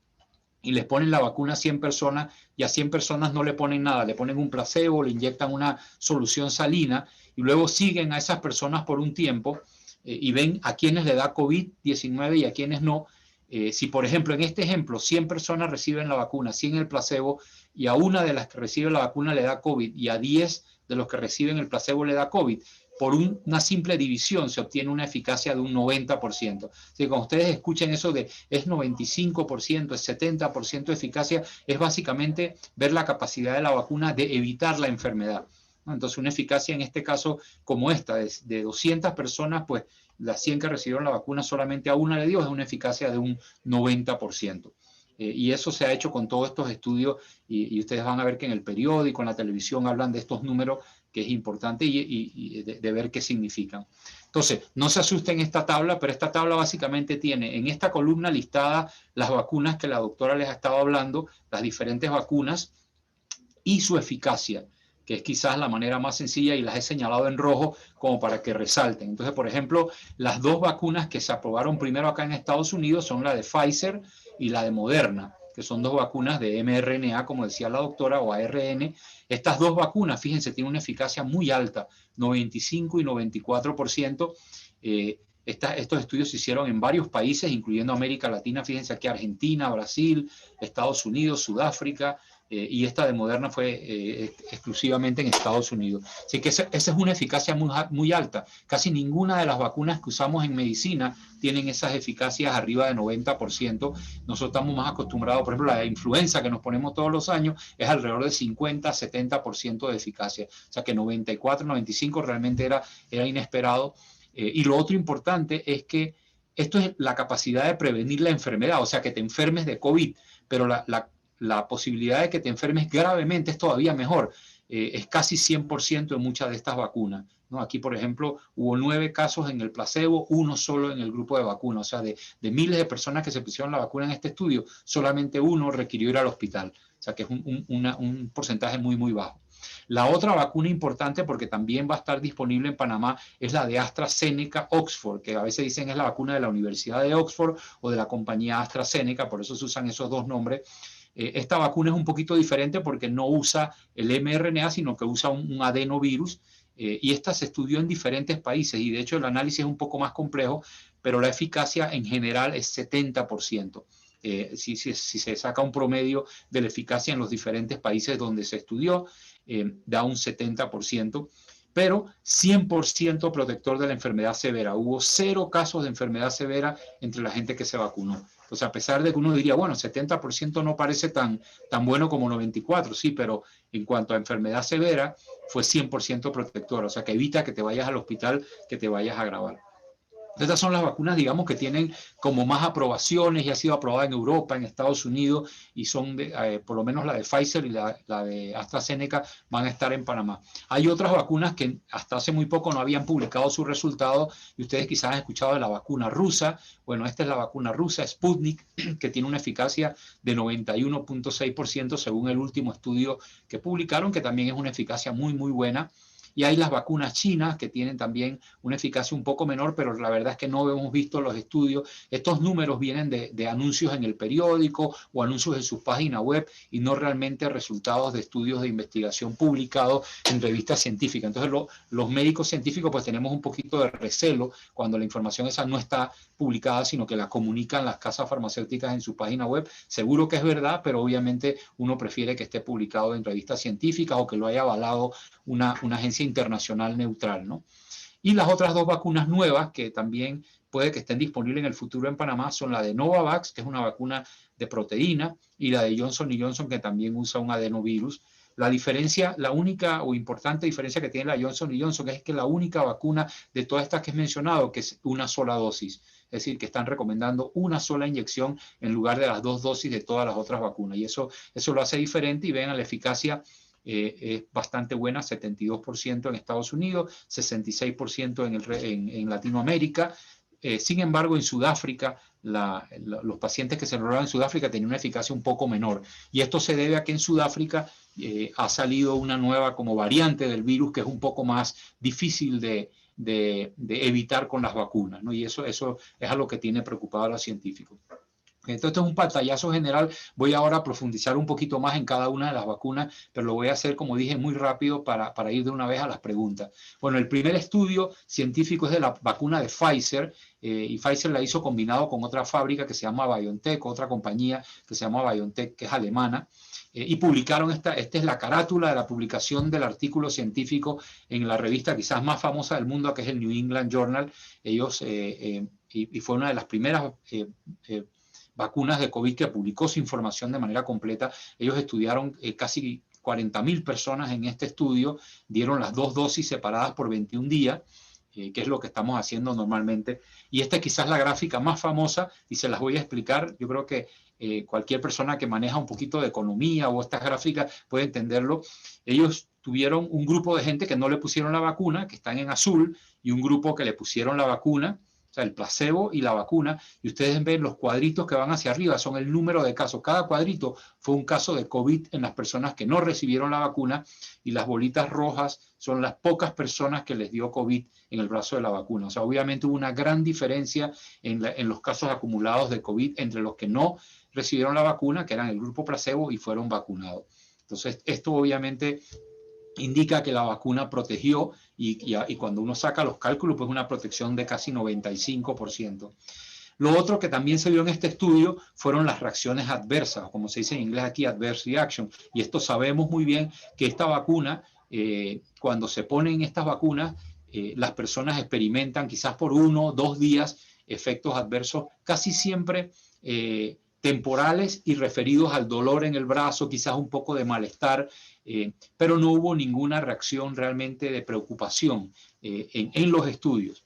y les ponen la vacuna a 100 personas y a 100 personas no le ponen nada, le ponen un placebo, le inyectan una solución salina y luego siguen a esas personas por un tiempo y ven a quienes le da COVID-19 y a quienes no. Si, por ejemplo, en este ejemplo, 100 personas reciben la vacuna, 100 el placebo, y a una de las que recibe la vacuna le da COVID y a 10 de los que reciben el placebo le da COVID, por una simple división se obtiene una eficacia de un 90%. Así, cuando ustedes escuchen eso de es 95%, es 70% de eficacia, es básicamente ver la capacidad de la vacuna de evitar la enfermedad. Entonces, una eficacia en este caso como esta, de 200 personas, pues las 100 que recibieron la vacuna solamente a una le dio, es una eficacia de un 90%. Y eso se ha hecho con todos estos estudios y ustedes van a ver que en el periódico, en la televisión hablan de estos números, que es importante y de ver qué significan. Entonces, no se asusten esta tabla, pero esta tabla básicamente tiene en esta columna listada las vacunas que la doctora les ha estado hablando, las diferentes vacunas y su eficacia, que es quizás la manera más sencilla y las he señalado en rojo como para que resalten. Entonces, por ejemplo, las 2 vacunas que se aprobaron primero acá en Estados Unidos son la de Pfizer y la de Moderna, que son 2 vacunas de mRNA, como decía la doctora, o ARN. Estas 2 vacunas, fíjense, tienen una eficacia muy alta, 95 y 94%. Estos estudios se hicieron en varios países, incluyendo América Latina. Fíjense aquí Argentina, Brasil, Estados Unidos, Sudáfrica, y esta de Moderna fue exclusivamente en Estados Unidos. Así que esa es una eficacia muy alta. Casi ninguna de las vacunas que usamos en medicina tienen esas eficacias arriba de 90%. Nosotros estamos más acostumbrados, por ejemplo, la influenza que nos ponemos todos los años es alrededor de 50-70% de eficacia. O sea que 94-95 realmente era inesperado. Y lo otro importante es que esto es la capacidad de prevenir la enfermedad, o sea, que te enfermes de COVID, pero la posibilidad de que te enfermes gravemente es todavía mejor. Es casi 100% en muchas de estas vacunas, ¿no? Aquí, por ejemplo, hubo 9 casos en el placebo, 1 solo en el grupo de vacuna. O sea, de miles de personas que se pusieron la vacuna en este estudio, solamente 1 requirió ir al hospital. O sea, que es un porcentaje muy, muy bajo. La otra vacuna importante, porque también va a estar disponible en Panamá, es la de AstraZeneca Oxford, que a veces dicen es la vacuna de la Universidad de Oxford o de la compañía AstraZeneca, por eso se usan esos dos nombres. Esta vacuna es un poquito diferente porque no usa el mRNA, sino que usa un adenovirus, y esta se estudió en diferentes países, y de hecho el análisis es un poco más complejo, pero la eficacia en general es 70%. Si se saca un promedio de la eficacia en los diferentes países donde se estudió, da un 70%, pero 100% protector de la enfermedad severa. Hubo 0 casos de enfermedad severa entre la gente que se vacunó. Pues a pesar de que uno diría, bueno, 70% no parece tan bueno como 94%, sí, pero en cuanto a enfermedad severa, fue 100% protector, o sea, que evita que te vayas al hospital, que te vayas a agravar. Estas son las vacunas, digamos, que tienen como más aprobaciones, y ha sido aprobada en Europa, en Estados Unidos, y son, por lo menos la de Pfizer y la de AstraZeneca van a estar en Panamá. Hay otras vacunas que hasta hace muy poco no habían publicado sus resultados, y ustedes quizás han escuchado de la vacuna rusa. Bueno, esta es la vacuna rusa Sputnik, que tiene una eficacia de 91.6% según el último estudio que publicaron, que también es una eficacia muy, muy buena. Y hay las vacunas chinas que tienen también una eficacia un poco menor, pero la verdad es que no hemos visto los estudios. Estos números vienen de anuncios en el periódico o anuncios en su página web, y no realmente resultados de estudios de investigación publicados en revistas científicas. Entonces los médicos científicos pues tenemos un poquito de recelo cuando la información esa no está publicada, sino que la comunican las casas farmacéuticas en su página web. Seguro que es verdad, pero obviamente uno prefiere que esté publicado en revistas científicas o que lo haya avalado una agencia internacional neutral, ¿no? Y las otras 2 vacunas nuevas que también puede que estén disponibles en el futuro en Panamá son la de Novavax, que es una vacuna de proteína, y la de Johnson & Johnson, que también usa un adenovirus. La diferencia, la única o importante diferencia que tiene la Johnson & Johnson es que la única vacuna de todas estas que he mencionado, que es una sola dosis. Es decir, que están recomendando una sola inyección en lugar de las 2 dosis de todas las otras vacunas. Y eso lo hace diferente, y vean la eficacia. Es bastante buena, 72% en Estados Unidos, 66% en Latinoamérica. Sin embargo, en Sudáfrica, los pacientes que se enrolaron en Sudáfrica tenían una eficacia un poco menor. Y esto se debe a que en Sudáfrica ha salido una nueva como variante del virus que es un poco más difícil de evitar con las vacunas, ¿no? Y eso es algo que tiene preocupado a los científicos. Entonces, esto es un pantallazo general. Voy ahora a profundizar un poquito más en cada una de las vacunas, pero lo voy a hacer, como dije, muy rápido para ir de una vez a las preguntas. Bueno, el primer estudio científico es de la vacuna de Pfizer, y Pfizer la hizo combinado con otra fábrica que se llama BioNTech, otra compañía que se llama BioNTech, que es alemana, y publicaron esta es la carátula de la publicación del artículo científico en la revista quizás más famosa del mundo, que es el New England Journal. Ellos, y fue una de las primeras vacunas de COVID que publicó su información de manera completa. Ellos estudiaron casi 40.000 personas en este estudio, dieron las 2 dosis separadas por 21 días, que es lo que estamos haciendo normalmente. Y esta es quizás la gráfica más famosa, y se las voy a explicar. Yo creo que cualquier persona que maneja un poquito de economía o estas gráficas puede entenderlo. Ellos tuvieron un grupo de gente que no le pusieron la vacuna, que están en azul, y un grupo que le pusieron la vacuna, o sea, el placebo y la vacuna, y ustedes ven los cuadritos que van hacia arriba, son el número de casos. Cada cuadrito fue un caso de COVID en las personas que no recibieron la vacuna, y las bolitas rojas son las pocas personas que les dio COVID en el brazo de la vacuna. O sea, obviamente hubo una gran diferencia en los casos acumulados de COVID entre los que no recibieron la vacuna, que eran el grupo placebo, y fueron vacunados. Entonces, esto obviamente indica que la vacuna protegió y cuando uno saca los cálculos, pues una protección de casi 95%. Lo otro que también se vio en este estudio fueron las reacciones adversas, como se dice en inglés aquí, adverse reaction. Y esto sabemos muy bien que esta vacuna, cuando se ponen estas vacunas, las personas experimentan quizás por 1 o 2 días efectos adversos casi siempre temporales y referidos al dolor en el brazo, quizás un poco de malestar, pero no hubo ninguna reacción realmente de preocupación en los estudios.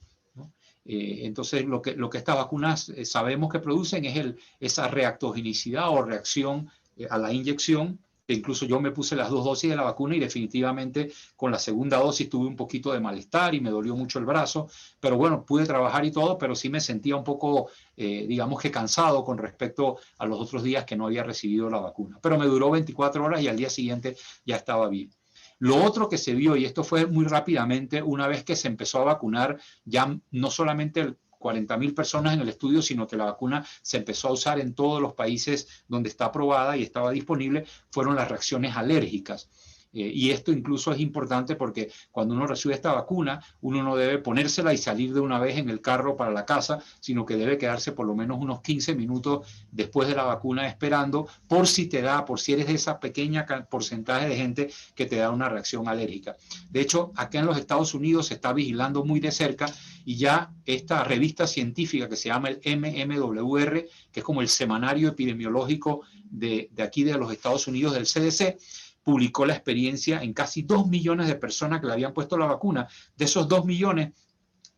Entonces, lo que estas vacunas sabemos que producen es esa reactogenicidad o reacción a la inyección, que incluso yo me puse las 2 dosis de la vacuna y definitivamente con la segunda dosis tuve un poquito de malestar y me dolió mucho el brazo, pero bueno, pude trabajar y todo, pero sí me sentía un poco, digamos que cansado con respecto a los otros días que no había recibido la vacuna. Pero me duró 24 horas y al día siguiente ya estaba bien. Lo otro que se vio, y esto fue muy rápidamente, una vez que se empezó a vacunar, ya no solamente 40.000 personas en el estudio, sino que la vacuna se empezó a usar en todos los países donde está aprobada y estaba disponible, fueron las reacciones alérgicas. Y esto incluso es importante porque cuando uno recibe esta vacuna, uno no debe ponérsela y salir de una vez en el carro para la casa, sino que debe quedarse por lo menos unos 15 minutos después de la vacuna esperando, por si te da, por si eres de esa pequeña porcentaje de gente que te da una reacción alérgica. De hecho, acá en los Estados Unidos se está vigilando muy de cerca y ya esta revista científica que se llama el MMWR, que es como el semanario epidemiológico de aquí de los Estados Unidos del CDC, publicó la experiencia en casi 2 millones de personas que le habían puesto la vacuna. De esos 2 millones,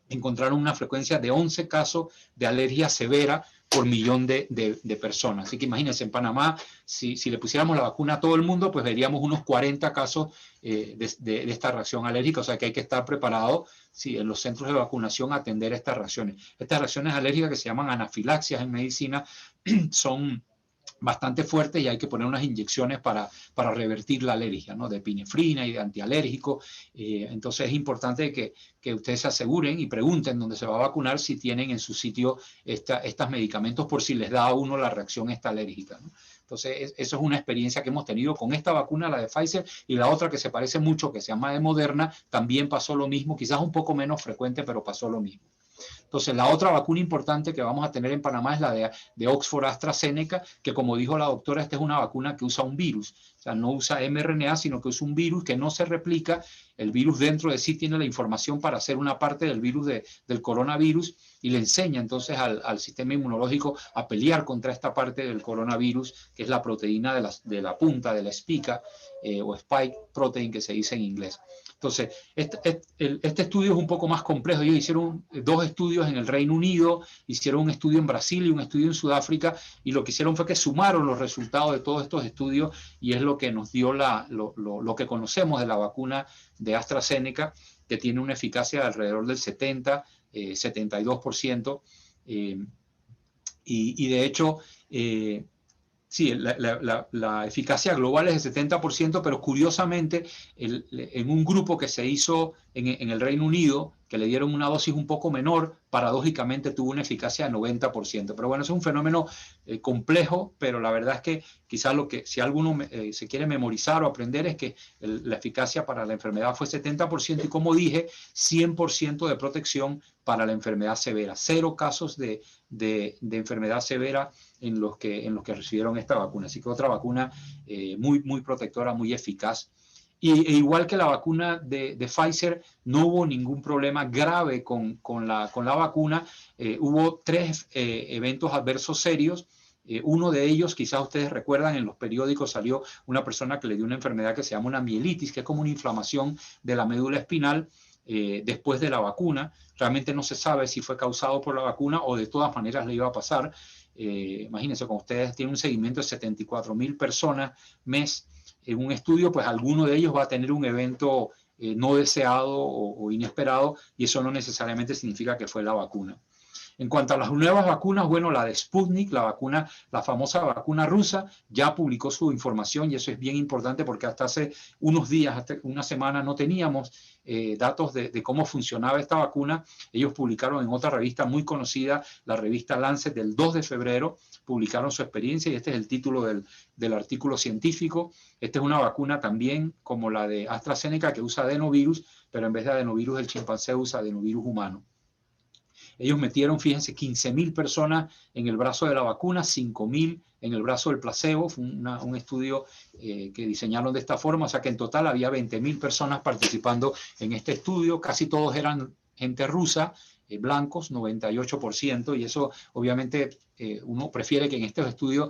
encontraron una frecuencia de 11 casos de alergia severa por millón de personas. Así que imagínense, en Panamá, si le pusiéramos la vacuna a todo el mundo, pues veríamos unos 40 casos de esta reacción alérgica. O sea que hay que estar preparado en los centros de vacunación a atender estas reacciones. Estas reacciones alérgicas que se llaman anafilaxias en medicina son bastante fuerte y hay que poner unas inyecciones para revertir la alergia, ¿no? De epinefrina y de antialérgico. Entonces es importante que ustedes se aseguren y pregunten dónde se va a vacunar si tienen en su sitio estos medicamentos por si les da a uno la reacción esta alérgica, ¿no? Entonces, eso es una experiencia que hemos tenido con esta vacuna, la de Pfizer, y la otra que se parece mucho, que se llama de Moderna, también pasó lo mismo, quizás un poco menos frecuente, pero pasó lo mismo. Entonces, la otra vacuna importante que vamos a tener en Panamá es la de Oxford AstraZeneca, que como dijo la doctora, esta es una vacuna que usa un virus. O sea, no usa mRNA, sino que usa un virus que no se replica. El virus dentro de sí tiene la información para hacer una parte del virus del coronavirus y le enseña entonces al sistema inmunológico a pelear contra esta parte del coronavirus, que es la proteína de la punta, de la espica, o spike protein que se dice en inglés. Entonces, este estudio es un poco más complejo. Ellos hicieron 2 estudios en el Reino Unido, hicieron un estudio en Brasil y un estudio en Sudáfrica, y lo que hicieron fue que sumaron los resultados de todos estos estudios y es lo que nos dio lo que conocemos de la vacuna de AstraZeneca, que tiene una eficacia de alrededor del 72%. Y de hecho, sí, la eficacia global es de 70%, pero curiosamente en un grupo que se hizo en el Reino Unido, que le dieron una dosis un poco menor, paradójicamente tuvo una eficacia de 90%. Pero bueno, es un fenómeno complejo, pero la verdad es que quizás si alguno se quiere memorizar o aprender es que la eficacia para la enfermedad fue 70% y como dije, 100% de protección para la enfermedad severa. 0 casos de enfermedad severa en los que recibieron esta vacuna. Así que otra vacuna muy protectora, muy eficaz. E igual que la vacuna de Pfizer, no hubo ningún problema grave con la vacuna. Hubo 3 eventos adversos serios. Uno de ellos, quizás ustedes recuerdan, en los periódicos salió una persona que le dio una enfermedad que se llama una mielitis, que es como una inflamación de la médula espinal después de la vacuna. Realmente no se sabe si fue causado por la vacuna o de todas maneras le iba a pasar. Imagínense, con ustedes tienen un seguimiento de 74.000 personas mes en un estudio, pues alguno de ellos va a tener un evento no deseado o inesperado, y eso no necesariamente significa que fue la vacuna. En cuanto a las nuevas vacunas, bueno, la de Sputnik, la famosa vacuna rusa, ya publicó su información y eso es bien importante porque hasta hace unos días, hasta una semana, no teníamos datos de cómo funcionaba esta vacuna. Ellos publicaron en otra revista muy conocida, la revista Lancet, del 2 de febrero, publicaron su experiencia y este es el título del artículo científico. Esta es una vacuna también como la de AstraZeneca que usa adenovirus, pero en vez de adenovirus el chimpancé usa adenovirus humano. Ellos metieron, fíjense, 15.000 personas en el brazo de la vacuna, 5.000 en el brazo del placebo. Fue un estudio que diseñaron de esta forma, o sea que en total había 20.000 personas participando en este estudio. Casi todos eran gente rusa, blancos, 98%, y eso obviamente uno prefiere que en estos estudios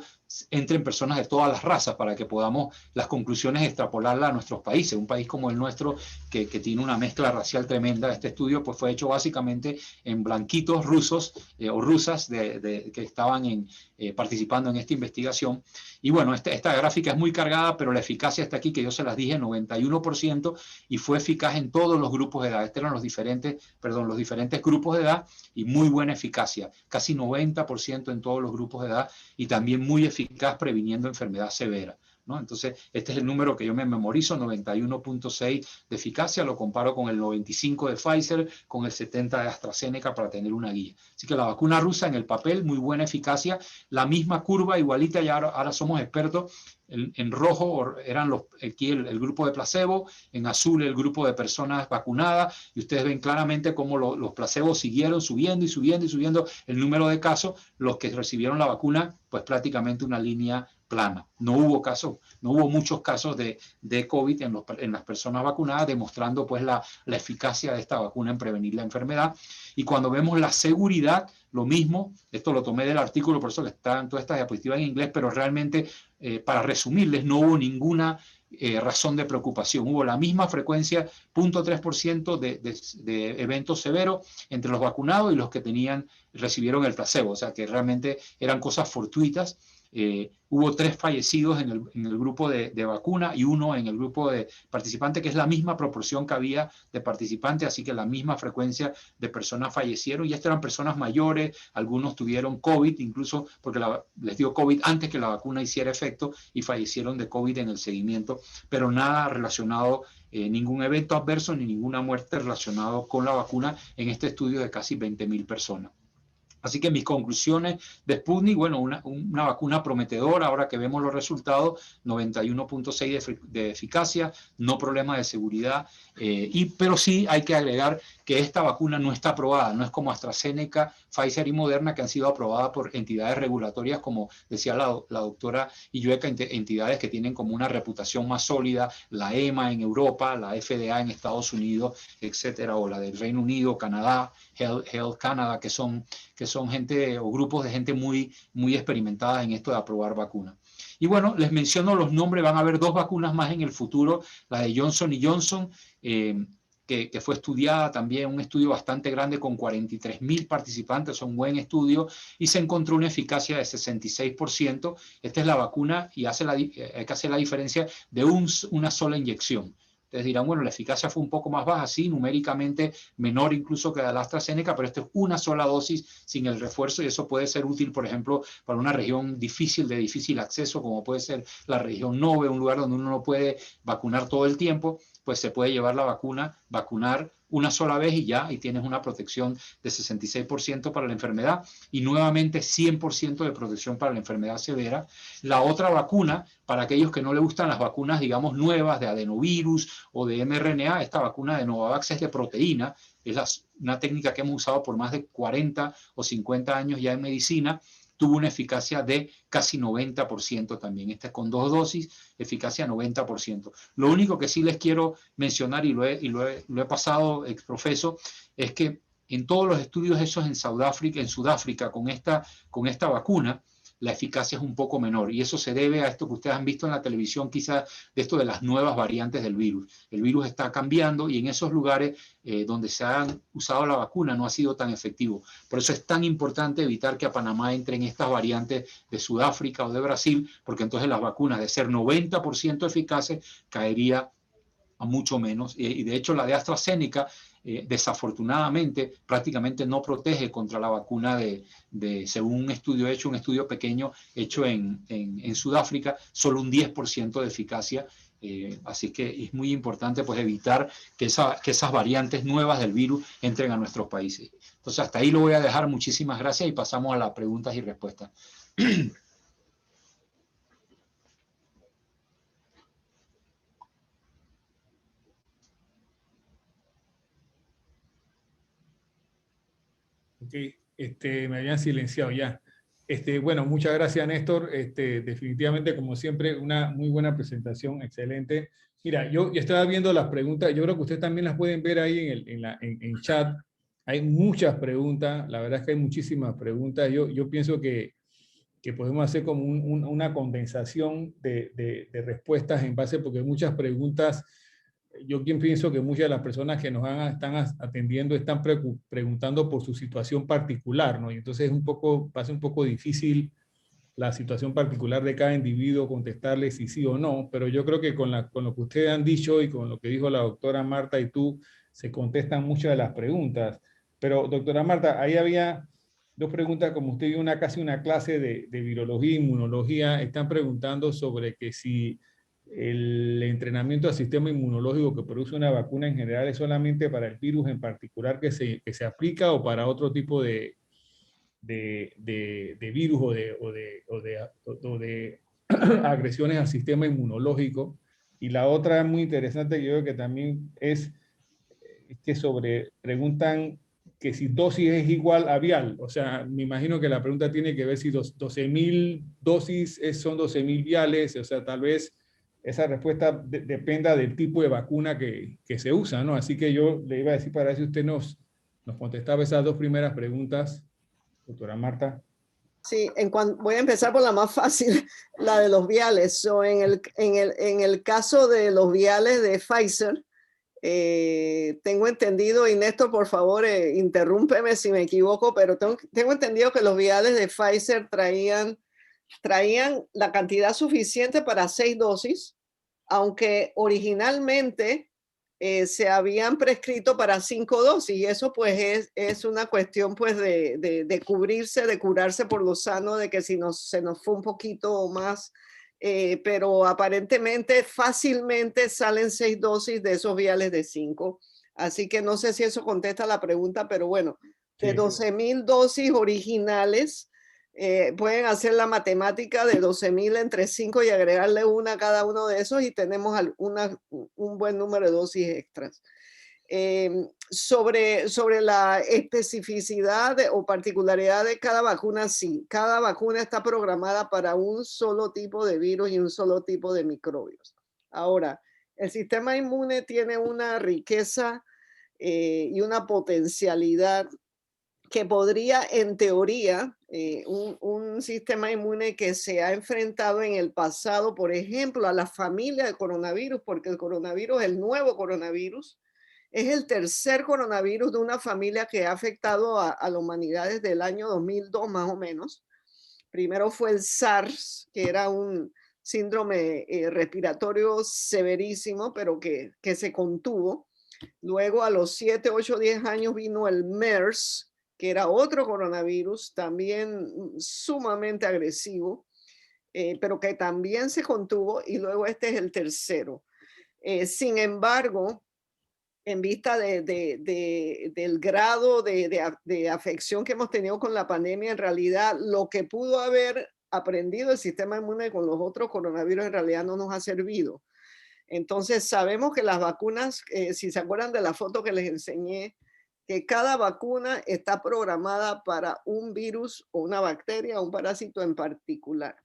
entren personas de todas las razas para que podamos las conclusiones extrapolarlas a nuestros países. Un país como el nuestro que tiene una mezcla racial tremenda. Este estudio pues fue hecho básicamente en blanquitos rusos o rusas que estaban participando en esta investigación. Y bueno, esta gráfica es muy cargada, pero la eficacia está aquí, que yo se las dije, 91%, y fue eficaz en todos los grupos de edad. Estos eran los diferentes grupos de edad y muy buena eficacia, casi 90% en todos los grupos de edad y también muy eficaz previniendo enfermedad severa, ¿no? Entonces, este es el número que yo me memorizo, 91.6 de eficacia, lo comparo con el 95 de Pfizer, con el 70 de AstraZeneca para tener una guía. Así que la vacuna rusa en el papel, muy buena eficacia, la misma curva igualita, y ahora somos expertos. En rojo eran aquí el grupo de placebo, en azul el grupo de personas vacunadas, y ustedes ven claramente cómo los placebos siguieron subiendo y subiendo y subiendo el número de casos. Los que recibieron la vacuna, pues prácticamente una línea plana. No hubo muchos casos de COVID en las personas vacunadas, demostrando pues la eficacia de esta vacuna en prevenir la enfermedad. Y cuando vemos la seguridad, lo mismo. Esto lo tomé del artículo, por eso están todas estas diapositivas en inglés, pero realmente, para resumirles, no hubo ninguna razón de preocupación. Hubo la misma frecuencia, 0.3% de eventos severos entre los vacunados y los que recibieron el placebo. O sea que realmente eran cosas fortuitas. Hubo 3 fallecidos en el grupo de vacuna y 1 en el grupo de participantes, que es la misma proporción que había de participantes, así que la misma frecuencia de personas fallecieron. Y estas eran personas mayores, algunos tuvieron COVID, incluso porque les dio COVID antes que la vacuna hiciera efecto y fallecieron de COVID en el seguimiento, pero nada relacionado, ningún evento adverso ni ninguna muerte relacionado con la vacuna en este estudio de casi 20.000 personas. Así que mis conclusiones de Sputnik, bueno, una vacuna prometedora, ahora que vemos los resultados, 91.6 de eficacia, no problema de seguridad, pero sí hay que agregar que esta vacuna no está aprobada, no es como AstraZeneca, Pfizer y Moderna, que han sido aprobadas por entidades regulatorias, como decía la doctora Illueca, entidades que tienen como una reputación más sólida, la EMA en Europa, la FDA en Estados Unidos, etcétera, o la del Reino Unido, Canadá, Health Canada, que son gente o grupos de gente muy, muy experimentada en esto de aprobar vacunas. Y bueno, les menciono los nombres, van a haber 2 vacunas más en el futuro, la de Johnson & Johnson, que fue estudiada también, un estudio bastante grande con 43.000 participantes, un buen estudio, y se encontró una eficacia de 66%. Esta es la vacuna y hay que hacer la diferencia de una sola inyección. Ustedes dirán, bueno, la eficacia fue un poco más baja, sí, numéricamente menor incluso que la AstraZeneca, pero esto es una sola dosis sin el refuerzo y eso puede ser útil, por ejemplo, para una región de difícil acceso, como puede ser la región Nove, un lugar donde uno no puede vacunar todo el tiempo, pues se puede llevar la vacuna, vacunar una sola vez y ya, y tienes una protección de 66% para la enfermedad y nuevamente 100% de protección para la enfermedad severa. La otra vacuna, para aquellos que no les gustan las vacunas, digamos, nuevas de adenovirus o de mRNA, esta vacuna de Novavax es de proteína, es una técnica que hemos usado por más de 40 o 50 años ya en medicina, tuvo una eficacia de casi 90% también. Esta es con 2 dosis, eficacia 90%. Lo único que sí les quiero mencionar, y lo he pasado ex profeso, es que en todos los estudios hechos en Sudáfrica con esta vacuna, la eficacia es un poco menor. Y eso se debe a esto que ustedes han visto en la televisión, quizás de esto de las nuevas variantes del virus. El virus está cambiando y en esos lugares donde se ha usado la vacuna no ha sido tan efectivo. Por eso es tan importante evitar que a Panamá entren estas variantes de Sudáfrica o de Brasil, porque entonces las vacunas, de ser 90% eficaces, caería a mucho menos. Y de hecho la de AstraZeneca desafortunadamente prácticamente no protege contra la vacuna según un estudio pequeño hecho en Sudáfrica, solo un 10% de eficacia. Así que es muy importante pues evitar que esas variantes nuevas del virus entren a nuestros países. Entonces hasta ahí lo voy a dejar. Muchísimas gracias y pasamos a las preguntas y respuestas. Ok, me habían silenciado ya. Bueno, muchas gracias, Néstor. Definitivamente, como siempre, una muy buena presentación, excelente. Mira, yo estaba viendo las preguntas, yo creo que ustedes también las pueden ver ahí en chat. Hay muchas preguntas, la verdad es que hay muchísimas preguntas. Yo pienso que podemos hacer como una condensación de respuestas en base, porque muchas preguntas, yo pienso que muchas de las personas que nos están atendiendo están preguntando por su situación particular, ¿no? Y entonces va a ser un poco difícil la situación particular de cada individuo contestarle si sí o no, pero yo creo que con lo que ustedes han dicho y con lo que dijo la doctora Marta y tú, se contestan muchas de las preguntas. Pero, doctora Marta, ahí había dos preguntas, como usted vio casi una clase de virología e inmunología, están preguntando sobre que si el entrenamiento al sistema inmunológico que produce una vacuna en general es solamente para el virus en particular que se aplica o para otro tipo de virus o de agresiones al sistema inmunológico. Y la otra muy interesante que yo creo que también es que preguntan que si dosis es igual a vial. O sea, me imagino que la pregunta tiene que ver si 12.000 dosis son 12.000 viales. O sea, tal vez esa respuesta dependa del tipo de vacuna que se usa, ¿no? Así que yo le iba a decir para ver si usted nos contestaba esas dos primeras preguntas, doctora Marta. Sí, voy a empezar por la más fácil, la de los viales. En el caso de los viales de Pfizer, tengo entendido, y Néstor, por favor, interrúmpeme si me equivoco, pero tengo entendido que los viales de Pfizer traían la cantidad suficiente para 6 dosis, aunque originalmente se habían prescrito para 5 dosis, y eso pues es una cuestión pues de cubrirse, de curarse por lo sano, de que si se nos fue un poquito más, pero aparentemente fácilmente salen 6 dosis de esos viales de 5, así que no sé si eso contesta la pregunta, pero bueno, de 12.000 dosis originales, pueden hacer la matemática de 12.000 entre 5 y agregarle una a cada uno de esos y tenemos un buen número de dosis extras. Sobre la especificidad o particularidad de cada vacuna, sí, cada vacuna está programada para un solo tipo de virus y un solo tipo de microbios. Ahora, el sistema inmune tiene una riqueza y una potencialidad que podría, en teoría, un sistema inmune que se ha enfrentado en el pasado, por ejemplo, a la familia de coronavirus, porque el coronavirus, el nuevo coronavirus, es el tercer coronavirus de una familia que ha afectado a la humanidad desde el año 2002 más o menos. Primero fue el SARS, que era un síndrome respiratorio severísimo, pero que se contuvo. Luego a los 7, 8, 10 años vino el MERS, que era otro coronavirus también sumamente agresivo, pero que también se contuvo, y luego este es el tercero. Sin embargo, en vista del grado de afección que hemos tenido con la pandemia, en realidad lo que pudo haber aprendido el sistema inmune con los otros coronavirus en realidad no nos ha servido. Entonces sabemos que las vacunas, si se acuerdan de la foto que les enseñé, que cada vacuna está programada para un virus o una bacteria o un parásito en particular.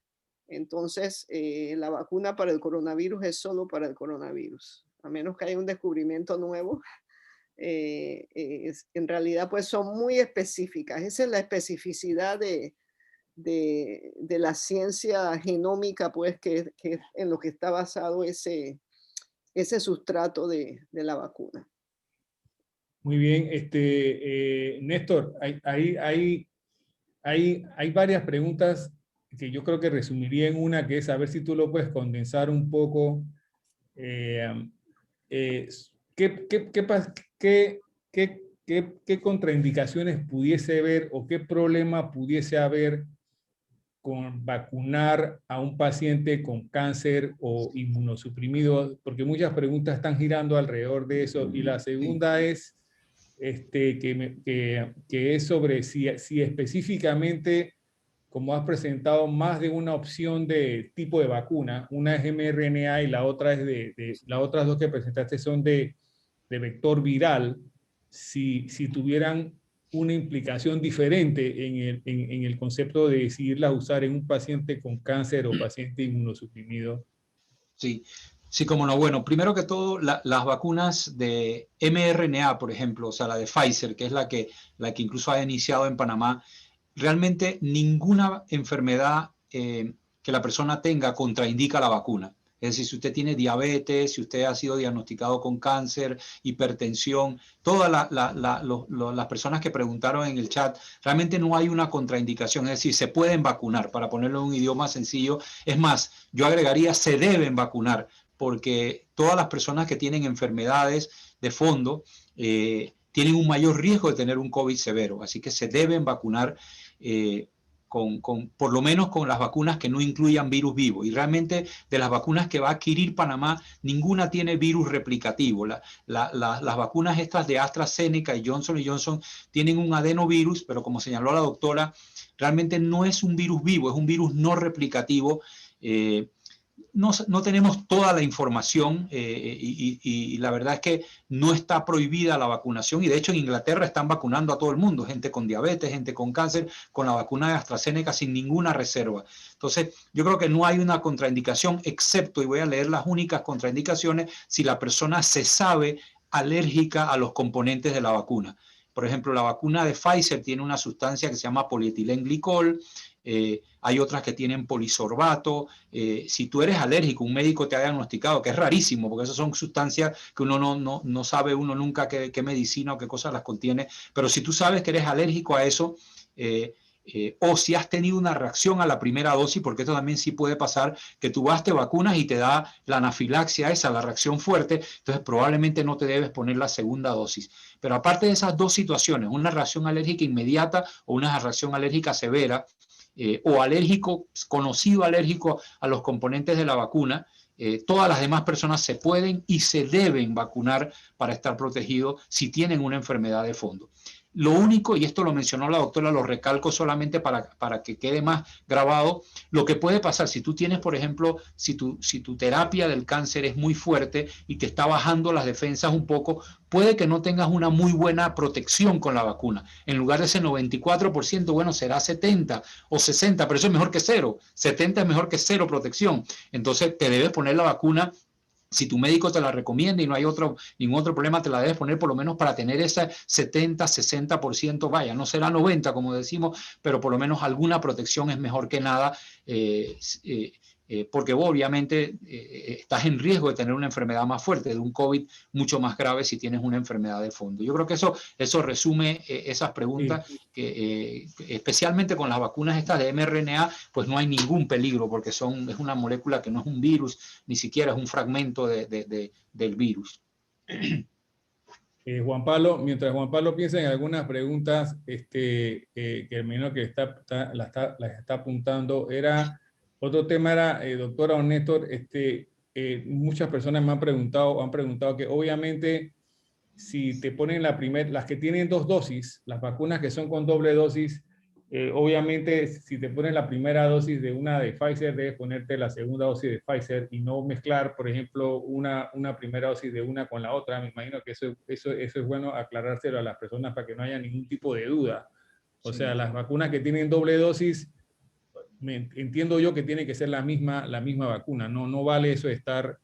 Entonces, la vacuna para el coronavirus es solo para el coronavirus, a menos que haya un descubrimiento nuevo. En realidad, pues son muy específicas. Esa es la especificidad de la ciencia genómica, pues, que es en lo que está basado ese sustrato de la vacuna. Muy bien, Néstor, hay varias preguntas que yo creo que resumiría en una, que es a ver si tú lo puedes condensar un poco. ¿Qué ¿qué contraindicaciones pudiese haber o qué problema pudiese haber con vacunar a un paciente con cáncer o inmunosuprimido? Porque muchas preguntas están girando alrededor de eso. Y la segunda es que es sobre si específicamente, como has presentado, más de una opción de tipo de vacuna, una es mRNA y la otra es las otras dos que presentaste son de vector viral, si tuvieran una implicación diferente en el concepto de decidirlas usar en un paciente con cáncer o paciente inmunosuprimido. Sí, sí, como no. Bueno, primero que todo, las vacunas de mRNA, por ejemplo, o sea, la de Pfizer, que es la que incluso ha iniciado en Panamá, realmente ninguna enfermedad que la persona tenga contraindica la vacuna. Es decir, si usted tiene diabetes, si usted ha sido diagnosticado con cáncer, hipertensión, todas las personas que preguntaron en el chat, realmente no hay una contraindicación. Es decir, se pueden vacunar, para ponerlo en un idioma sencillo. Es más, yo agregaría, se deben vacunar, porque todas las personas que tienen enfermedades de fondo tienen un mayor riesgo de tener un COVID severo. Así que se deben vacunar por lo menos con las vacunas que no incluyan virus vivo. Y realmente de las vacunas que va a adquirir Panamá, ninguna tiene virus replicativo. Las vacunas estas de AstraZeneca y Johnson tienen un adenovirus, pero como señaló la doctora, realmente no es un virus vivo, es un virus no replicativo. No tenemos toda la información y la verdad es que no está prohibida la vacunación, y de hecho en Inglaterra están vacunando a todo el mundo, gente con diabetes, gente con cáncer, con la vacuna de AstraZeneca sin ninguna reserva. Entonces yo creo que no hay una contraindicación, excepto, y voy a leer las únicas contraindicaciones, si la persona se sabe alérgica a los componentes de la vacuna. Por ejemplo, la vacuna de Pfizer tiene una sustancia que se llama polietilenglicol. Hay otras que tienen polisorbato. Si tú eres alérgico, un médico te ha diagnosticado, que es rarísimo, porque esas son sustancias que uno no sabe uno nunca qué medicina o qué cosas las contiene, pero si tú sabes que eres alérgico a eso, o si has tenido una reacción a la primera dosis, porque esto también sí puede pasar, que tú vas, te vacunas y te da la anafilaxia esa, la reacción fuerte, entonces probablemente no te debes poner la segunda dosis. Pero aparte de esas dos situaciones, una reacción alérgica inmediata o una reacción alérgica severa, o conocido alérgico a los componentes de la vacuna, todas las demás personas se pueden y se deben vacunar para estar protegidos si tienen una enfermedad de fondo. Lo único, y esto lo mencionó la doctora, lo recalco solamente para que quede más grabado, lo que puede pasar si tú tienes, por ejemplo, si tu terapia del cáncer es muy fuerte y te está bajando las defensas un poco, puede que no tengas una muy buena protección con la vacuna. En lugar de ese 94%, bueno, será 70 o 60, pero eso es mejor que cero. 70 es mejor que cero protección. Entonces te debes poner la vacuna. Si tu médico te la recomienda y no hay ningún otro problema, te la debes poner por lo menos para tener ese 70, 60%, vaya, no será 90 como decimos, pero por lo menos alguna protección es mejor que nada, porque obviamente estás en riesgo de tener una enfermedad más fuerte, de un COVID mucho más grave si tienes una enfermedad de fondo. Yo creo que eso resume esas preguntas, sí. Que especialmente con las vacunas estas de mRNA, pues no hay ningún peligro, porque es una molécula que no es un virus, ni siquiera es un fragmento del virus. Juan Pablo, mientras Juan Pablo piensa en algunas preguntas que el menos que las está apuntando, otro tema era, doctora o Néstor, muchas personas me han preguntado que obviamente si te ponen las que tienen 2 dosis, las vacunas que son con doble dosis, obviamente si te ponen la primera dosis de una de Pfizer, debes ponerte la segunda dosis de Pfizer y no mezclar, por ejemplo, una primera dosis de una con la otra. Me imagino que eso es bueno aclarárselo a las personas para que no haya ningún tipo de duda. O sea, las vacunas que tienen doble dosis, entiendo yo que tiene que ser la misma vacuna. No vale eso de estar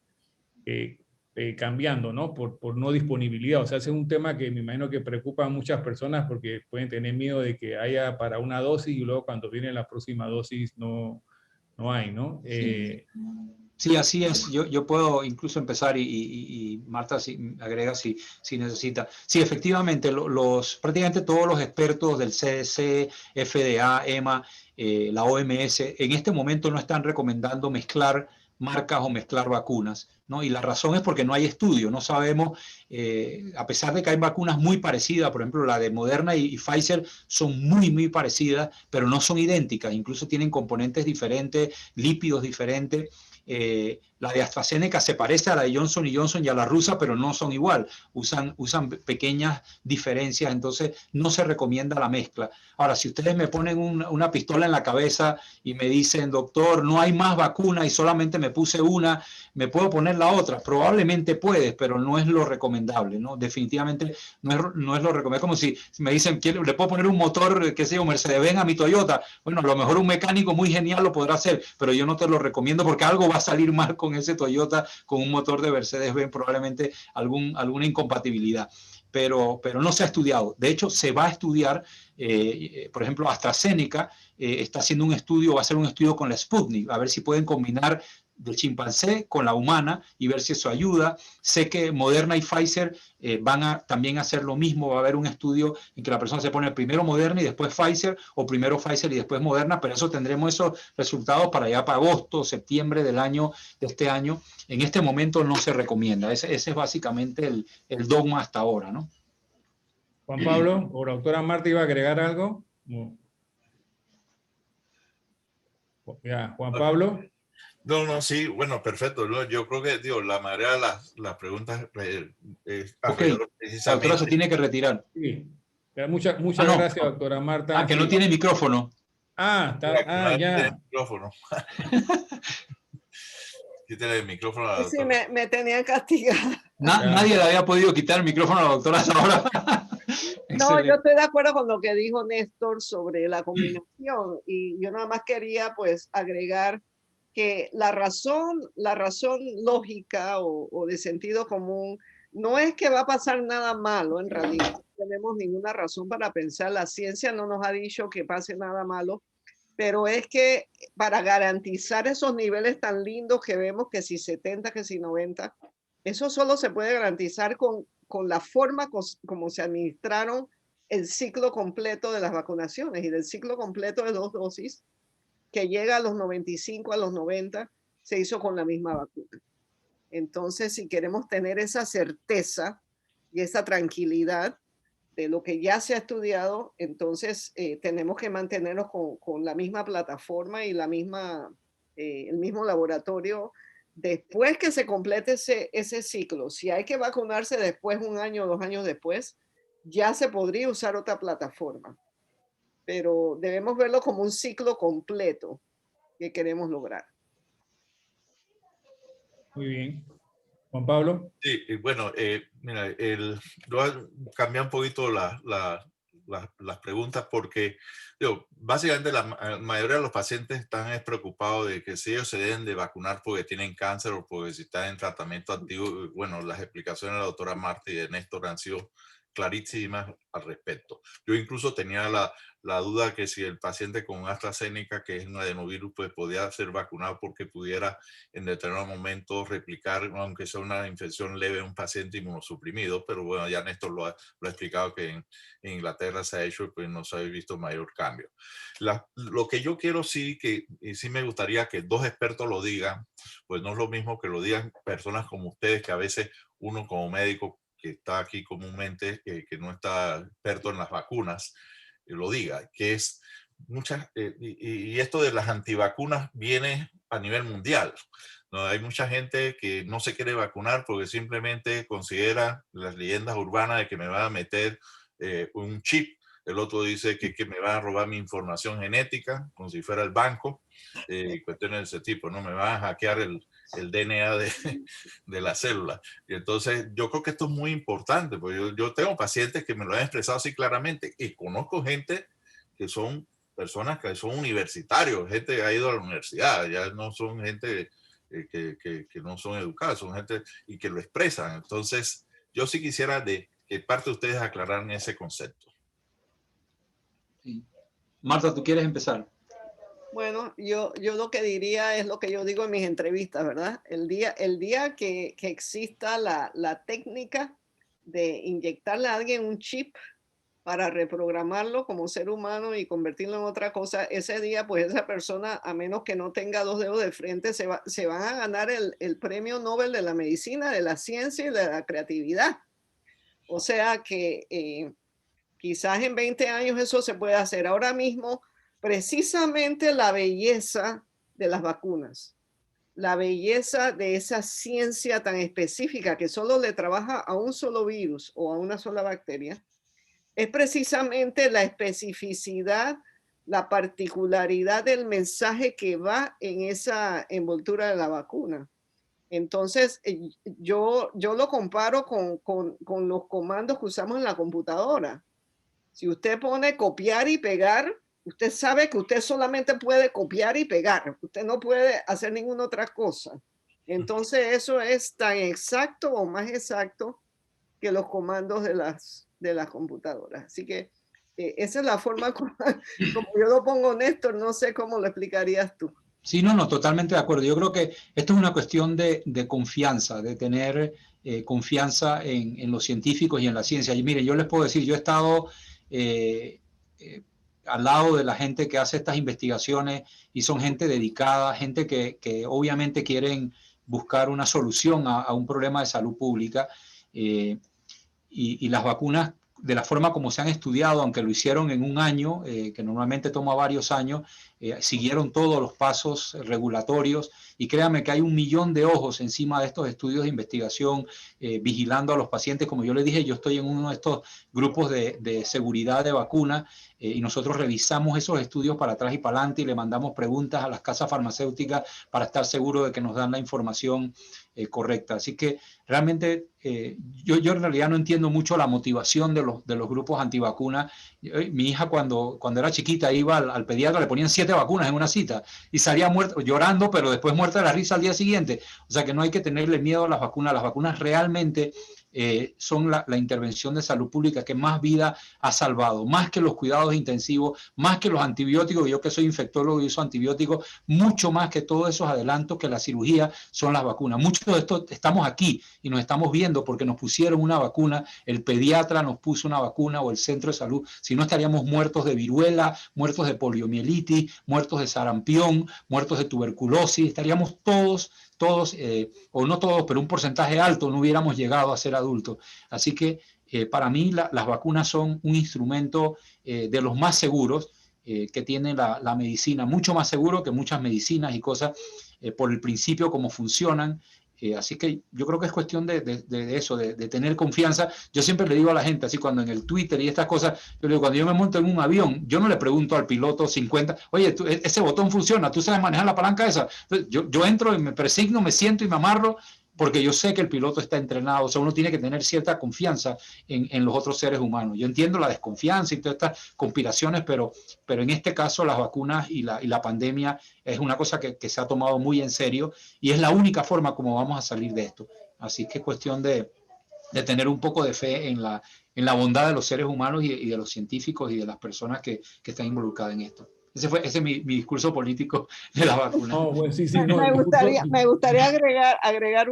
cambiando, ¿no? Por no disponibilidad. O sea, ese es un tema que me imagino que preocupa a muchas personas porque pueden tener miedo de que haya para una dosis y luego cuando viene la próxima dosis no hay, ¿no? Sí, así es. Yo puedo incluso empezar y Marta agrega si necesita. Sí, efectivamente, prácticamente todos los expertos del CDC, FDA, EMA, la OMS, en este momento no están recomendando mezclar marcas o mezclar vacunas, ¿no? Y la razón es porque no hay estudio, no sabemos, a pesar de que hay vacunas muy parecidas, por ejemplo, la de Moderna y Pfizer son muy parecidas, pero no son idénticas, incluso tienen componentes diferentes, lípidos diferentes. La de AstraZeneca se parece a la de Johnson & Johnson y a la rusa, pero no son igual, usan pequeñas diferencias, entonces no se recomienda la mezcla. Ahora, si ustedes me ponen una pistola en la cabeza y me dicen, doctor, no hay más vacuna y solamente me puse una, ¿me puedo poner la otra? Probablemente puedes, pero no es lo recomendable, ¿no? Definitivamente no es lo recomendable. Como si me dicen, ¿le puedo poner un motor, qué sé yo, Mercedes-Benz a mi Toyota? Bueno, a lo mejor un mecánico muy genial lo podrá hacer, pero yo no te lo recomiendo porque algo va a salir mal con ese Toyota, con un motor de Mercedes-Benz, probablemente alguna incompatibilidad. Pero no se ha estudiado. De hecho, se va a estudiar, por ejemplo, AstraZeneca está haciendo un estudio, va a hacer un estudio con la Sputnik, a ver si pueden combinar del chimpancé con la humana y ver si eso ayuda. Sé que Moderna y Pfizer van a también hacer lo mismo, va a haber un estudio en que la persona se pone primero Moderna y después Pfizer, o primero Pfizer y después Moderna, pero eso tendremos esos resultados para allá para agosto, septiembre de este año. En este momento no se recomienda, ese es básicamente el dogma hasta ahora, ¿no? Juan Pablo, o la doctora Marta iba a agregar algo. No. Ya, Juan Pablo. No, sí, bueno, perfecto. ¿No? Yo creo que, digo, la mayoría de las preguntas ok, la doctora se tiene que retirar. Sí. Muchas no. gracias, doctora Marta. Que sí. no tiene micrófono. Ya. Tiene el micrófono. Quítale el micrófono a la doctora. Sí, me tenían castigada. Nadie le había podido quitar el micrófono a la doctora hasta ahora. No, yo estoy de acuerdo con lo que dijo Néstor sobre la combinación y yo nada más quería pues agregar que la razón lógica o de sentido común no es que va a pasar nada malo, en realidad no tenemos ninguna razón para pensar, la ciencia no nos ha dicho que pase nada malo, pero es que para garantizar esos niveles tan lindos que vemos, que si 70, que si 90, eso solo se puede garantizar con la forma como se administraron el ciclo completo de las vacunaciones y del ciclo completo de 2 dosis que llega a los 95, a los 90, se hizo con la misma vacuna. Entonces, si queremos tener esa certeza y esa tranquilidad de lo que ya se ha estudiado, entonces tenemos que mantenernos con la misma plataforma y el mismo laboratorio después que se complete ese ciclo. Si hay que vacunarse después, 1 año o 2 años después, ya se podría usar otra plataforma. Pero debemos verlo como un ciclo completo que queremos lograr. Muy bien. Juan Pablo. Sí, bueno, mira, voy a cambiar un poquito las preguntas porque básicamente la mayoría de los pacientes están preocupados de que si ellos se deben de vacunar porque tienen cáncer o porque si están en tratamiento activo. Bueno, las explicaciones de la doctora Marta y de Néstor han sido clarísimas al respecto. Yo incluso tenía la duda que si el paciente con AstraZeneca, que es un adenovirus, pues podía ser vacunado porque pudiera en determinado momento replicar, aunque sea una infección leve, un paciente inmunosuprimido. Pero bueno, ya Néstor lo ha explicado que en Inglaterra se ha hecho y pues no se ha visto mayor cambio. Lo que yo quiero sí me gustaría que 2 expertos lo digan, pues no es lo mismo que lo digan personas como ustedes, que a veces uno como médico que está aquí comúnmente, que no está experto en las vacunas, lo diga, que es y esto de las antivacunas viene a nivel mundial, ¿no? Hay mucha gente que no se quiere vacunar porque simplemente considera las leyendas urbanas de que me va a meter un chip. El otro dice que me va a robar mi información genética, como si fuera el banco, cuestiones de ese tipo, ¿no? Me va a hackear el DNA de la célula. Y entonces yo creo que esto es muy importante, porque yo tengo pacientes que me lo han expresado así claramente y conozco gente que son personas que son universitarios, gente que ha ido a la universidad, ya no son gente que no son educadas, son gente y que lo expresan. Entonces yo sí quisiera que parte de ustedes aclararan ese concepto. Sí. Marta, ¿tú quieres empezar? Bueno, yo lo que diría es lo que yo digo en mis entrevistas, ¿verdad? El día que exista la técnica de inyectarle a alguien un chip para reprogramarlo como ser humano y convertirlo en otra cosa, ese día, pues esa persona, a menos que no tenga 2 dedos de frente, se van a ganar el premio Nobel de la medicina, de la ciencia y de la creatividad. O sea que quizás en 20 años eso se puede hacer. Ahora mismo, precisamente la belleza de las vacunas, la belleza de esa ciencia tan específica que solo le trabaja a un solo virus o a una sola bacteria, es precisamente la especificidad, la particularidad del mensaje que va en esa envoltura de la vacuna. Entonces, yo lo comparo con los comandos que usamos en la computadora. Si usted pone copiar y pegar, usted sabe que usted solamente puede copiar y pegar. Usted no puede hacer ninguna otra cosa. Entonces, eso es tan exacto o más exacto que los comandos de las computadoras. Así que esa es la forma como yo lo pongo, Néstor. No sé cómo lo explicarías tú. Sí, no, totalmente de acuerdo. Yo creo que esto es una cuestión de confianza, de tener confianza en los científicos y en la ciencia. Y mire, yo les puedo decir, yo he estado al lado de la gente que hace estas investigaciones y son gente dedicada, gente que obviamente quieren buscar una solución a un problema de salud pública. Y las vacunas, de la forma como se han estudiado, aunque lo hicieron en un año, que normalmente toma varios años, siguieron todos los pasos regulatorios, y créanme que hay 1 millón de ojos encima de estos estudios de investigación, vigilando a los pacientes. Como yo les dije, yo estoy en uno de estos grupos de seguridad de vacunas, y nosotros revisamos esos estudios para atrás y para adelante y le mandamos preguntas a las casas farmacéuticas para estar seguros de que nos dan la información correcta. Así que realmente yo en realidad no entiendo mucho la motivación de los grupos antivacunas. Mi hija cuando era chiquita iba al pediatra, le ponían 7 vacunas en una cita y salía muerta, llorando, pero después muerta de la risa al día siguiente. O sea que no hay que tenerle miedo a las vacunas. Las vacunas realmente son la intervención de salud pública que más vida ha salvado, más que los cuidados intensivos, más que los antibióticos. Yo que soy infectólogo y uso antibióticos, mucho más que todos esos adelantos que la cirugía son las vacunas. Mucho de esto estamos aquí y nos estamos viendo porque nos pusieron una vacuna, el pediatra nos puso una vacuna o el centro de salud. Si no, estaríamos muertos de viruela, muertos de poliomielitis, muertos de sarampión, muertos de tuberculosis. Estaríamos todos, o no todos, pero un porcentaje alto, no hubiéramos llegado a ser adultos. Así que para mí las vacunas son un instrumento de los más seguros que tiene la medicina, mucho más seguro que muchas medicinas y cosas, por el principio, cómo funcionan. Así que yo creo que es cuestión de eso, de tener confianza. Yo siempre le digo a la gente, así cuando en el Twitter y estas cosas, yo le digo, cuando yo me monto en un avión, yo no le pregunto al piloto 50, oye, ese botón funciona, ¿tú sabes manejar la palanca esa? Entonces, yo entro y me presigno, me siento y me amarro, porque yo sé que el piloto está entrenado. O sea, uno tiene que tener cierta confianza en los otros seres humanos. Yo entiendo la desconfianza y todas estas conspiraciones, pero en este caso las vacunas y la pandemia es una cosa que se ha tomado muy en serio y es la única forma como vamos a salir de esto. Así que es cuestión de tener un poco de fe en la bondad de los seres humanos y de los científicos y de las personas que están involucradas en esto. Ese es mi discurso político de la vacuna. Oh, bueno, sí, no, me gustaría agregar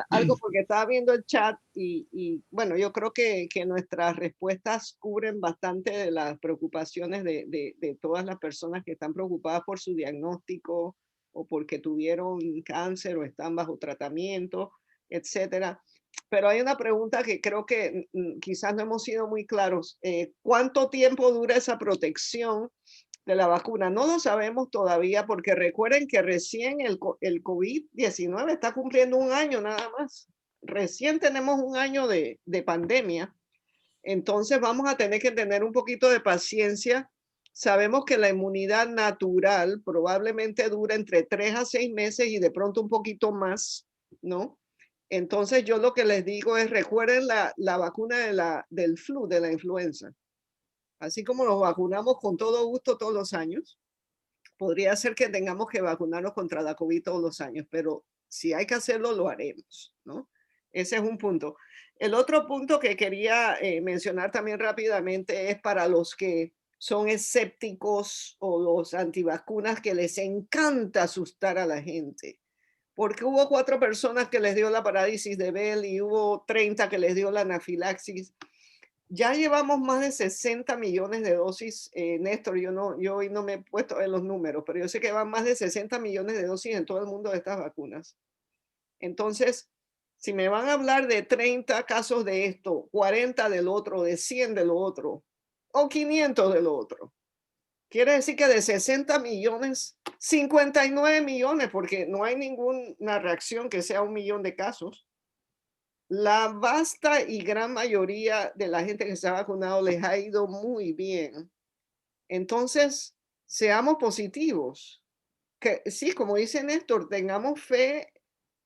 algo, porque estaba viendo el chat y bueno, yo creo que nuestras respuestas cubren bastante de las preocupaciones de todas las personas que están preocupadas por su diagnóstico o porque tuvieron cáncer o están bajo tratamiento, etcétera. Pero hay una pregunta que creo que quizás no hemos sido muy claros. ¿Cuánto tiempo dura esa protección de la vacuna? No lo sabemos todavía, porque recuerden que recién el COVID-19 está cumpliendo 1 año nada más. Recién tenemos 1 año de pandemia. Entonces vamos a tener que tener un poquito de paciencia. Sabemos que la inmunidad natural probablemente dura entre 3 a 6 meses y de pronto un poquito más, ¿no? Entonces yo lo que les digo es, recuerden la vacuna del flu, de la influenza. Así como nos vacunamos con todo gusto todos los años, podría ser que tengamos que vacunarnos contra la COVID todos los años, pero si hay que hacerlo, lo haremos, ¿no? Ese es un punto. El otro punto que quería mencionar también rápidamente es para los que son escépticos o los antivacunas, que les encanta asustar a la gente. Porque hubo 4 personas que les dio la parálisis de Bell y hubo 30 que les dio la anafilaxis. Ya llevamos más de 60 millones de dosis, Néstor, yo hoy no me he puesto a ver los números, pero yo sé que van más de 60 millones de dosis en todo el mundo de estas vacunas. Entonces, si me van a hablar de 30 casos de esto, 40 del otro, de 100 del otro, o 500 del otro, quiere decir que de 60 millones, 59 millones, porque no hay ninguna reacción que sea 1 millón de casos. La vasta y gran mayoría de la gente que se ha vacunado les ha ido muy bien. Entonces, seamos positivos. Que sí, como dice Néstor, tengamos fe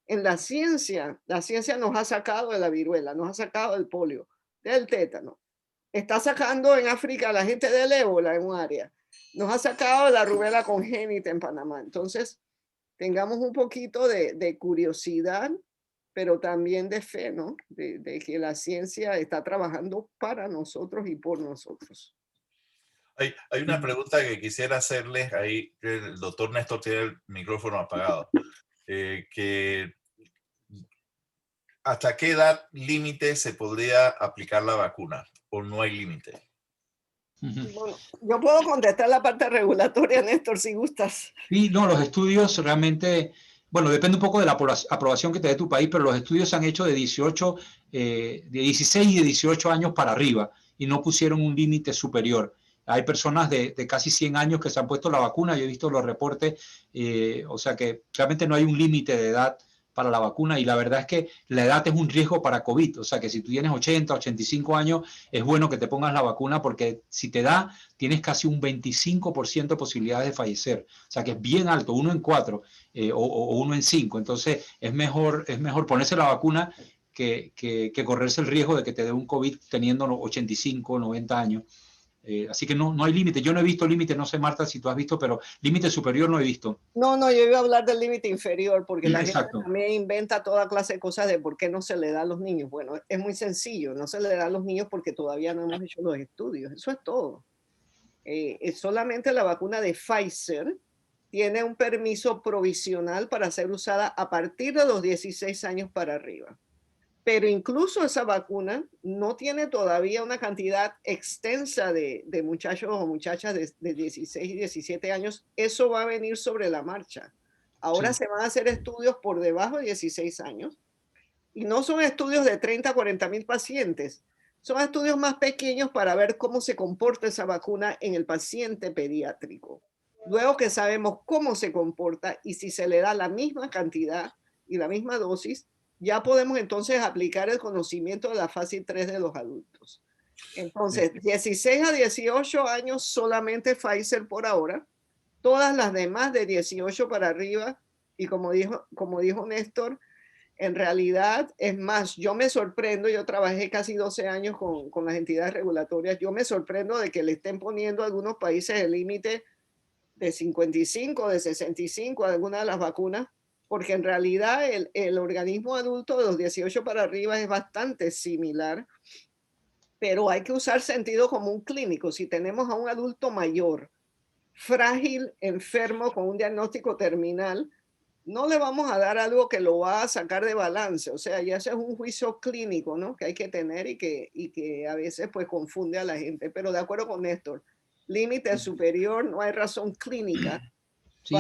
en la ciencia. La ciencia nos ha sacado de la viruela, nos ha sacado del polio, del tétano. Está sacando en África a la gente del ébola en un área. Nos ha sacado de la rubela congénita en Panamá. Entonces, tengamos un poquito de curiosidad, pero también de fe, ¿no? De que la ciencia está trabajando para nosotros y por nosotros. Hay una pregunta que quisiera hacerles ahí. El doctor Néstor tiene el micrófono apagado. Que ¿hasta qué edad límite se podría aplicar la vacuna o no hay límite? Bueno, yo puedo contestar la parte regulatoria, Néstor, si gustas. Sí, no, los estudios realmente, bueno, depende un poco de la aprobación que te dé tu país, pero los estudios se han hecho de 18, de 16 y de 18 años para arriba y no pusieron un límite superior. Hay personas de casi 100 años que se han puesto la vacuna, yo he visto los reportes, o sea que realmente no hay un límite de edad para la vacuna y la verdad es que la edad es un riesgo para COVID, o sea que si tú tienes 80, 85 años, es bueno que te pongas la vacuna porque si te da, tienes casi un 25% de posibilidades de fallecer, o sea que es bien alto, 1 en 4 o 1 en 5, entonces es mejor ponerse la vacuna que correrse el riesgo de que te dé un COVID teniendo 85, 90 años. Así que no hay límite. Yo no he visto límite, no sé, Marta, si tú has visto, pero límite superior no he visto. No, yo iba a hablar del límite inferior, porque la Exacto. gente también inventa toda clase de cosas de por qué no se le da a los niños. Bueno, es muy sencillo, no se le da a los niños porque todavía no hemos hecho los estudios, eso es todo. Solamente la vacuna de Pfizer tiene un permiso provisional para ser usada a partir de los 16 años para arriba. Pero incluso esa vacuna no tiene todavía una cantidad extensa de muchachos o muchachas de 16 y 17 años. Eso va a venir sobre la marcha. Ahora Sí. se van a hacer estudios por debajo de 16 años y no son estudios de 30, 40 mil pacientes. Son estudios más pequeños para ver cómo se comporta esa vacuna en el paciente pediátrico. Luego que sabemos cómo se comporta y si se le da la misma cantidad y la misma dosis, ya podemos entonces aplicar el conocimiento de la fase 3 de los adultos. Entonces, 16 a 18 años solamente Pfizer por ahora, todas las demás de 18 para arriba, y como dijo Néstor, en realidad, es más, yo me sorprendo, yo trabajé casi 12 años con las entidades regulatorias, yo me sorprendo de que le estén poniendo a algunos países el límite de 55, de 65 a alguna de las vacunas, porque en realidad el organismo adulto de los 18 para arriba es bastante similar, pero hay que usar sentido común clínico. Si tenemos a un adulto mayor, frágil, enfermo, con un diagnóstico terminal, no le vamos a dar algo que lo va a sacar de balance. O sea, ya ese es un juicio clínico, ¿no? Que hay que tener y que a veces pues confunde a la gente. Pero de acuerdo con Néstor, límite superior, no hay razón clínica. Sí,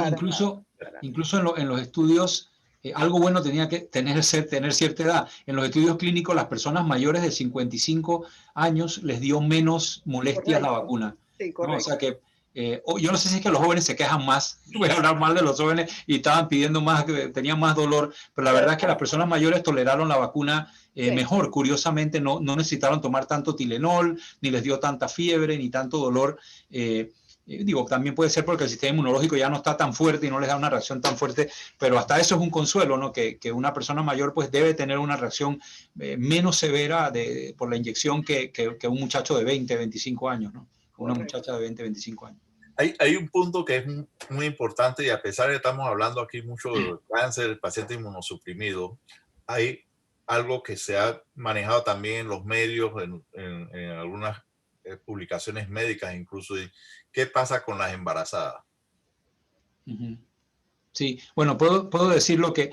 incluso en los estudios, algo bueno tenía que tener cierta edad. En los estudios clínicos, las personas mayores de 55 años les dio menos molestias la vacuna. Sí, ¿no? correcto. O sea que yo no sé si es que los jóvenes se quejan más, voy a hablar mal de los jóvenes y estaban pidiendo más, tenían más dolor, pero la verdad es que las personas mayores toleraron la vacuna mejor. Curiosamente no necesitaron tomar tanto Tylenol, ni les dio tanta fiebre, ni tanto dolor. Digo, también puede ser porque el sistema inmunológico ya no está tan fuerte y no les da una reacción tan fuerte, pero hasta eso es un consuelo, ¿no? Que una persona mayor pues debe tener una reacción menos severa por la inyección que un muchacho de 20, 25 años, ¿no? Una muchacha de 20, 25 años. Hay un punto que es muy importante y a pesar de que estamos hablando aquí mucho de cáncer, el paciente inmunosuprimido, hay algo que se ha manejado también en los medios, en algunas publicaciones médicas incluso. ¿Qué pasa con las embarazadas? Sí, bueno, puedo decir lo que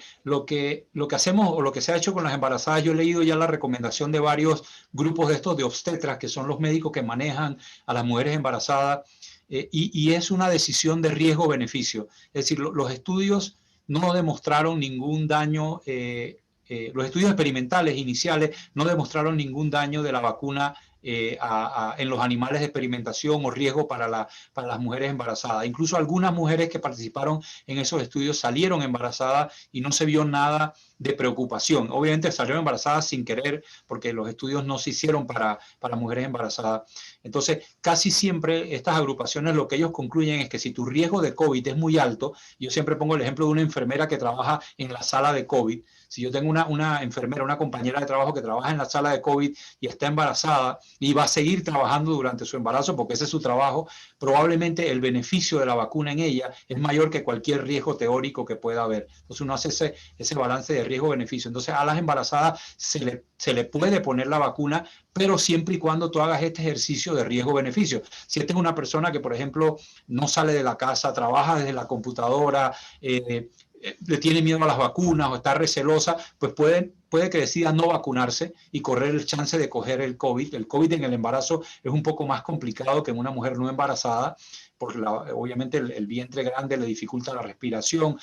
hacemos o lo que se ha hecho con las embarazadas. Yo he leído ya la recomendación de varios grupos de estos de obstetras, que son los médicos que manejan a las mujeres embarazadas, y es una decisión de riesgo-beneficio. Es decir, los estudios no demostraron ningún daño, los estudios experimentales iniciales no demostraron ningún daño de la vacuna en los animales de experimentación o riesgo para las mujeres embarazadas. Incluso algunas mujeres que participaron en esos estudios salieron embarazadas y no se vio nada de preocupación. Obviamente salieron embarazadas sin querer porque los estudios no se hicieron para mujeres embarazadas. Entonces, casi siempre estas agrupaciones lo que ellos concluyen es que si tu riesgo de COVID es muy alto, yo siempre pongo el ejemplo de una enfermera que trabaja en la sala de COVID. Si yo tengo una enfermera, una compañera de trabajo que trabaja en la sala de COVID y está embarazada y va a seguir trabajando durante su embarazo porque ese es su trabajo, probablemente el beneficio de la vacuna en ella es mayor que cualquier riesgo teórico que pueda haber. Entonces uno hace ese balance de riesgo-beneficio. Entonces a las embarazadas se le puede poner la vacuna, pero siempre y cuando tú hagas este ejercicio de riesgo-beneficio. Si esta es una persona que, por ejemplo, no sale de la casa, trabaja desde la computadora, le tiene miedo a las vacunas o está recelosa, pues puede que decida no vacunarse y correr el chance de coger el COVID. El COVID en el embarazo es un poco más complicado que en una mujer no embarazada, porque obviamente el vientre grande le dificulta la respiración,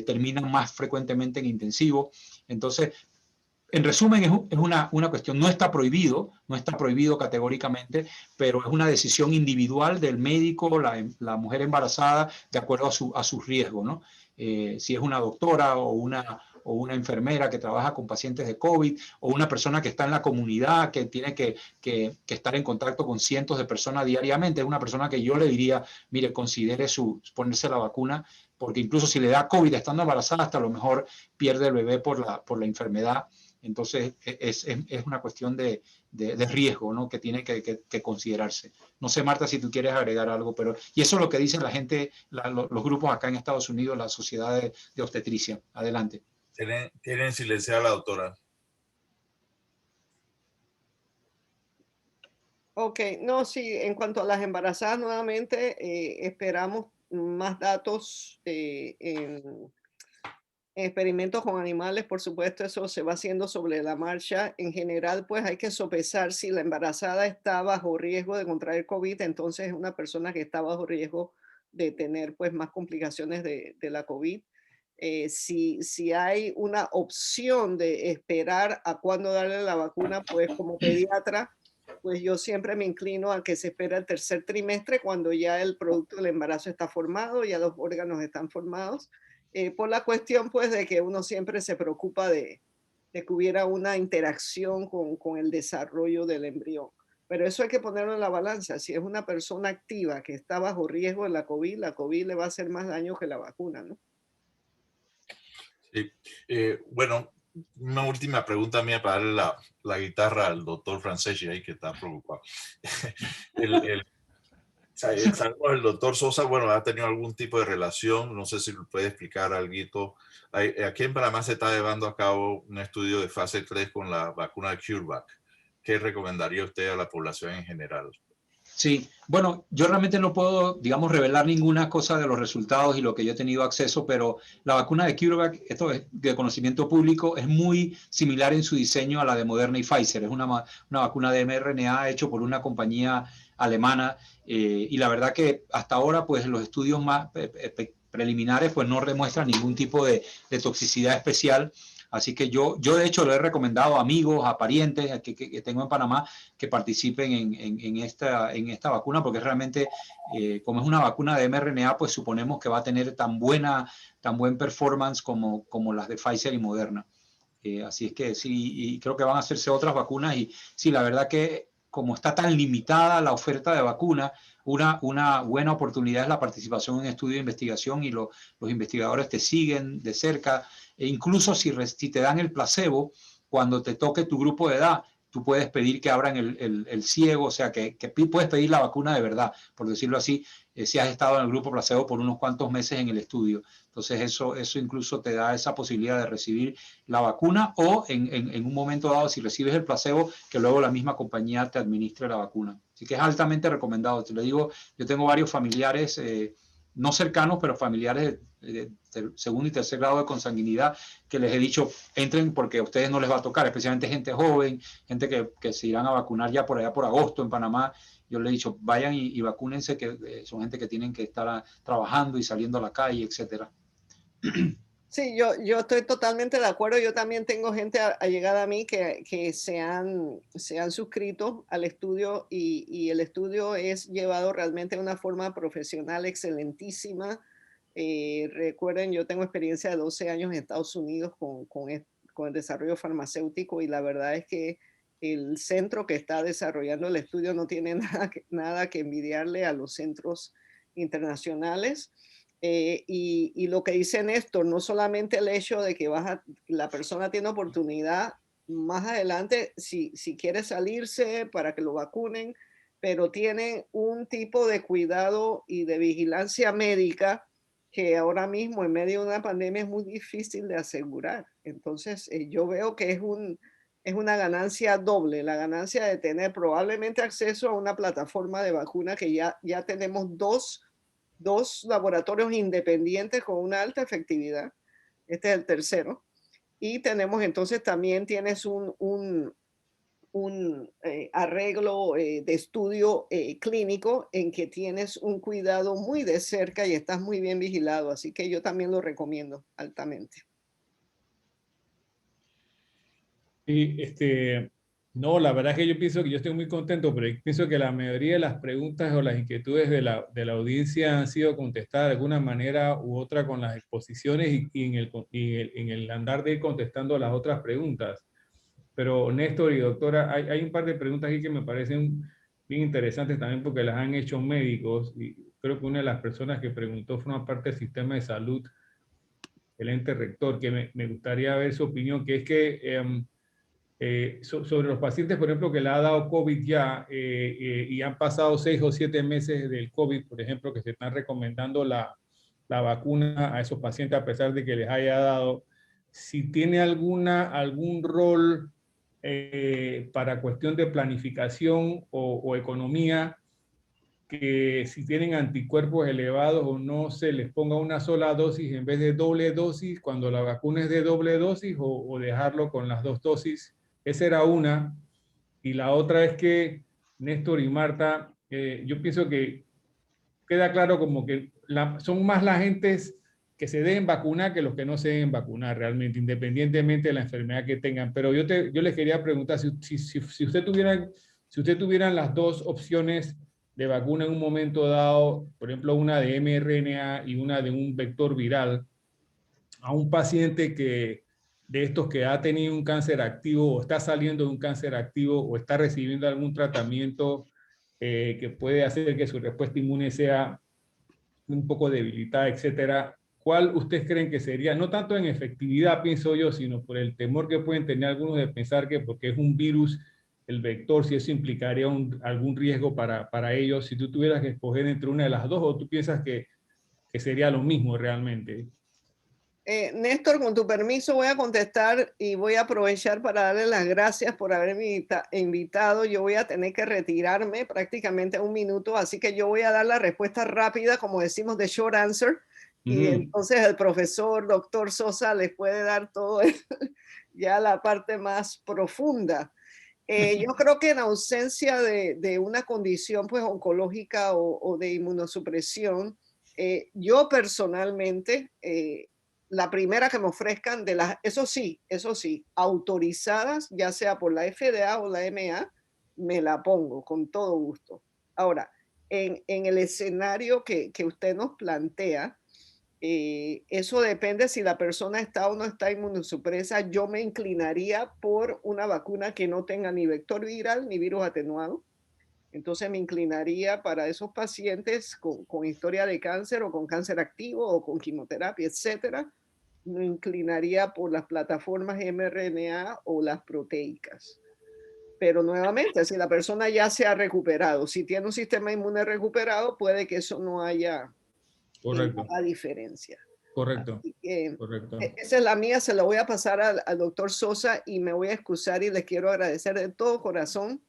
terminan más frecuentemente en intensivo. Entonces, en resumen, es una cuestión, no está prohibido categóricamente, pero es una decisión individual del médico, la mujer embarazada, de acuerdo a su riesgo, ¿no? Si es una doctora o una enfermera que trabaja con pacientes de COVID, o una persona que está en la comunidad, que tiene que estar en contacto con cientos de personas diariamente, es una persona que yo le diría, mire, considere ponerse la vacuna, porque incluso si le da COVID estando embarazada, hasta a lo mejor pierde el bebé por la enfermedad. Entonces, es una cuestión de riesgo, ¿no? Que tiene que considerarse. No sé, Marta, si tú quieres agregar algo, pero... Y eso es lo que dice la gente, los grupos acá en Estados Unidos, la Sociedad de Obstetricia. Adelante. Tienen silenciada a la doctora. Ok, no, sí, en cuanto a las embarazadas, nuevamente esperamos más datos en experimentos con animales. Por supuesto, eso se va haciendo sobre la marcha. En general, pues hay que sopesar si la embarazada está bajo riesgo de contraer COVID, entonces es una persona que está bajo riesgo de tener pues más complicaciones de la COVID. Si hay una opción de esperar a cuándo darle la vacuna, pues como pediatra, pues yo siempre me inclino a que se espera el tercer trimestre, cuando ya el producto del embarazo está formado, ya los órganos están formados, por la cuestión pues de que uno siempre se preocupa de que hubiera una interacción con el desarrollo del embrión. Pero eso hay que ponerlo en la balanza. Si es una persona activa que está bajo riesgo de la COVID le va a hacer más daño que la vacuna, ¿no? Sí. Bueno, una última pregunta mía para darle la guitarra al doctor Franceschi, ahí que está preocupado. Sabemos el doctor Sosa, bueno, ha tenido algún tipo de relación, no sé si lo puede explicar algo. Aquí en Panamá se está llevando a cabo un estudio de fase 3 con la vacuna de CureVac. ¿Qué recomendaría usted a la población en general? Sí, bueno, yo realmente no puedo, digamos, revelar ninguna cosa de los resultados y lo que yo he tenido acceso, pero la vacuna de CureVac, esto es de conocimiento público, es muy similar en su diseño a la de Moderna y Pfizer. Es una vacuna de mRNA hecho por una compañía alemana, y la verdad que hasta ahora, pues los estudios más preliminares pues no demuestran ningún tipo de toxicidad especial. Así que yo de hecho le he recomendado a amigos, a parientes que tengo en Panamá que participen en esta vacuna, porque realmente, como es una vacuna de mRNA, pues suponemos que va a tener tan buen performance como las de Pfizer y Moderna. Así es que sí, y creo que van a hacerse otras vacunas, y sí, la verdad que como está tan limitada la oferta de vacunas, una buena oportunidad es la participación en estudios de investigación, y los investigadores te siguen de cerca. E incluso si te dan el placebo, cuando te toque tu grupo de edad, tú puedes pedir que abran el ciego, o sea, que puedes pedir la vacuna de verdad, por decirlo así, si has estado en el grupo placebo por unos cuantos meses en el estudio. Entonces eso incluso te da esa posibilidad de recibir la vacuna, o en un momento dado, si recibes el placebo, que luego la misma compañía te administre la vacuna. Así que es altamente recomendado. Te lo digo, yo tengo varios familiares no cercanos, pero familiares de segundo y tercer grado de consanguinidad, que les he dicho, entren porque a ustedes no les va a tocar, especialmente gente joven, gente que se irán a vacunar ya por allá por agosto en Panamá. Yo les he dicho, vayan y vacúnense, que son gente que tienen que estar trabajando y saliendo a la calle, etcétera. Sí, yo estoy totalmente de acuerdo. Yo también tengo gente allegada a mí que se han suscrito al estudio y el estudio es llevado realmente de una forma profesional excelentísima. Recuerden, yo tengo experiencia de 12 años en Estados Unidos con el desarrollo farmacéutico y la verdad es que el centro que está desarrollando el estudio no tiene nada que envidiarle a los centros internacionales. Y lo que dice Néstor, no solamente el hecho de que la persona tiene oportunidad más adelante, si quiere salirse para que lo vacunen, pero tienen un tipo de cuidado y de vigilancia médica que ahora mismo en medio de una pandemia es muy difícil de asegurar. Entonces, yo veo que es una ganancia doble, la ganancia de tener probablemente acceso a una plataforma de vacuna que ya tenemos dos laboratorios independientes con una alta efectividad. Este es el tercero. Y tenemos entonces también tienes un arreglo de estudio clínico en que tienes un cuidado muy de cerca y estás muy bien vigilado. Así que yo también lo recomiendo altamente. Y no, la verdad es que yo pienso que yo estoy muy contento, pero pienso que la mayoría de las preguntas o las inquietudes de la audiencia han sido contestadas de alguna manera u otra con las exposiciones y en el andar de ir contestando las otras preguntas. Pero Néstor y doctora, hay un par de preguntas aquí que me parecen bien interesantes también porque las han hecho médicos y creo que una de las personas que preguntó forma parte del sistema de salud, el ente rector, que me gustaría ver su opinión, que es que sobre los pacientes, por ejemplo, que le ha dado COVID ya y han pasado 6 o 7 meses del COVID, por ejemplo, que se están recomendando la vacuna a esos pacientes a pesar de que les haya dado, si tiene algún rol para cuestión de planificación o economía, que si tienen anticuerpos elevados o no se les ponga una sola dosis en vez de doble dosis cuando la vacuna es de doble dosis o dejarlo con las 2 dosis. Esa era una. Y la otra es que Néstor y Marta, yo pienso que queda claro como que son más las gentes que se deben vacunar que los que no se deben vacunar realmente, independientemente de la enfermedad que tengan. Pero yo les quería preguntar, si usted tuvieran las dos opciones de vacuna en un momento dado, por ejemplo, una de mRNA y una de un vector viral, a un paciente de estos que ha tenido un cáncer activo o está saliendo de un cáncer activo o está recibiendo algún tratamiento que puede hacer que su respuesta inmune sea un poco debilitada, etcétera, ¿cuál ustedes creen que sería? No tanto en efectividad, pienso yo, sino por el temor que pueden tener algunos de pensar que porque es un virus, el vector, si eso implicaría algún riesgo para ellos, si tú tuvieras que escoger entre una de las dos, o tú piensas que sería lo mismo realmente. Néstor, con tu permiso voy a contestar y voy a aprovechar para darle las gracias por haberme invitado. Yo voy a tener que retirarme prácticamente un minuto, así que yo voy a dar la respuesta rápida, como decimos, de short answer. Y entonces el profesor, doctor Sosa, les puede dar todo ya la parte más profunda. Yo creo que en ausencia de una condición pues oncológica o de inmunosupresión, yo personalmente la primera que me ofrezcan eso sí, autorizadas, ya sea por la FDA o la EMA, me la pongo con todo gusto. Ahora, en el escenario que usted nos plantea, eso depende si la persona está o no está inmunosupresa. Yo me inclinaría por una vacuna que no tenga ni vector viral ni virus atenuado. Entonces me inclinaría para esos pacientes con historia de cáncer o con cáncer activo o con quimioterapia, etcétera. Me inclinaría por las plataformas mRNA o las proteicas. Pero nuevamente, si la persona ya se ha recuperado, si tiene un sistema inmune recuperado, puede que eso no haya ninguna diferencia. Correcto. Correcto. Esa es la mía, se la voy a pasar al doctor Sosa y me voy a excusar y les quiero agradecer de todo corazón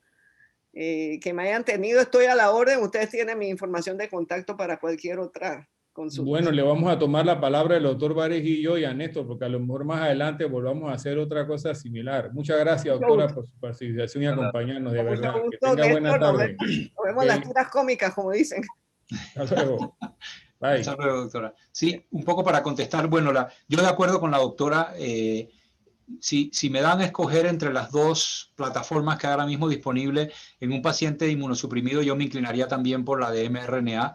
que me hayan tenido. Estoy a la orden, ustedes tienen mi información de contacto para cualquier otra consultas. Bueno, le vamos a tomar la palabra al doctor Varejillo y a Néstor, porque a lo mejor más adelante volvamos a hacer otra cosa similar. Muchas gracias, doctora, por su participación y acompañarnos, de verdad. Que tenga buena tarde. Nos vemos las tiras cómicas, como dicen. Hasta luego. Bye. Hasta luego, doctora. Sí, un poco para contestar, bueno, yo de acuerdo con la doctora, si me dan a escoger entre las dos plataformas que hay ahora mismo disponibles en un paciente inmunosuprimido, yo me inclinaría también por la de mRNA,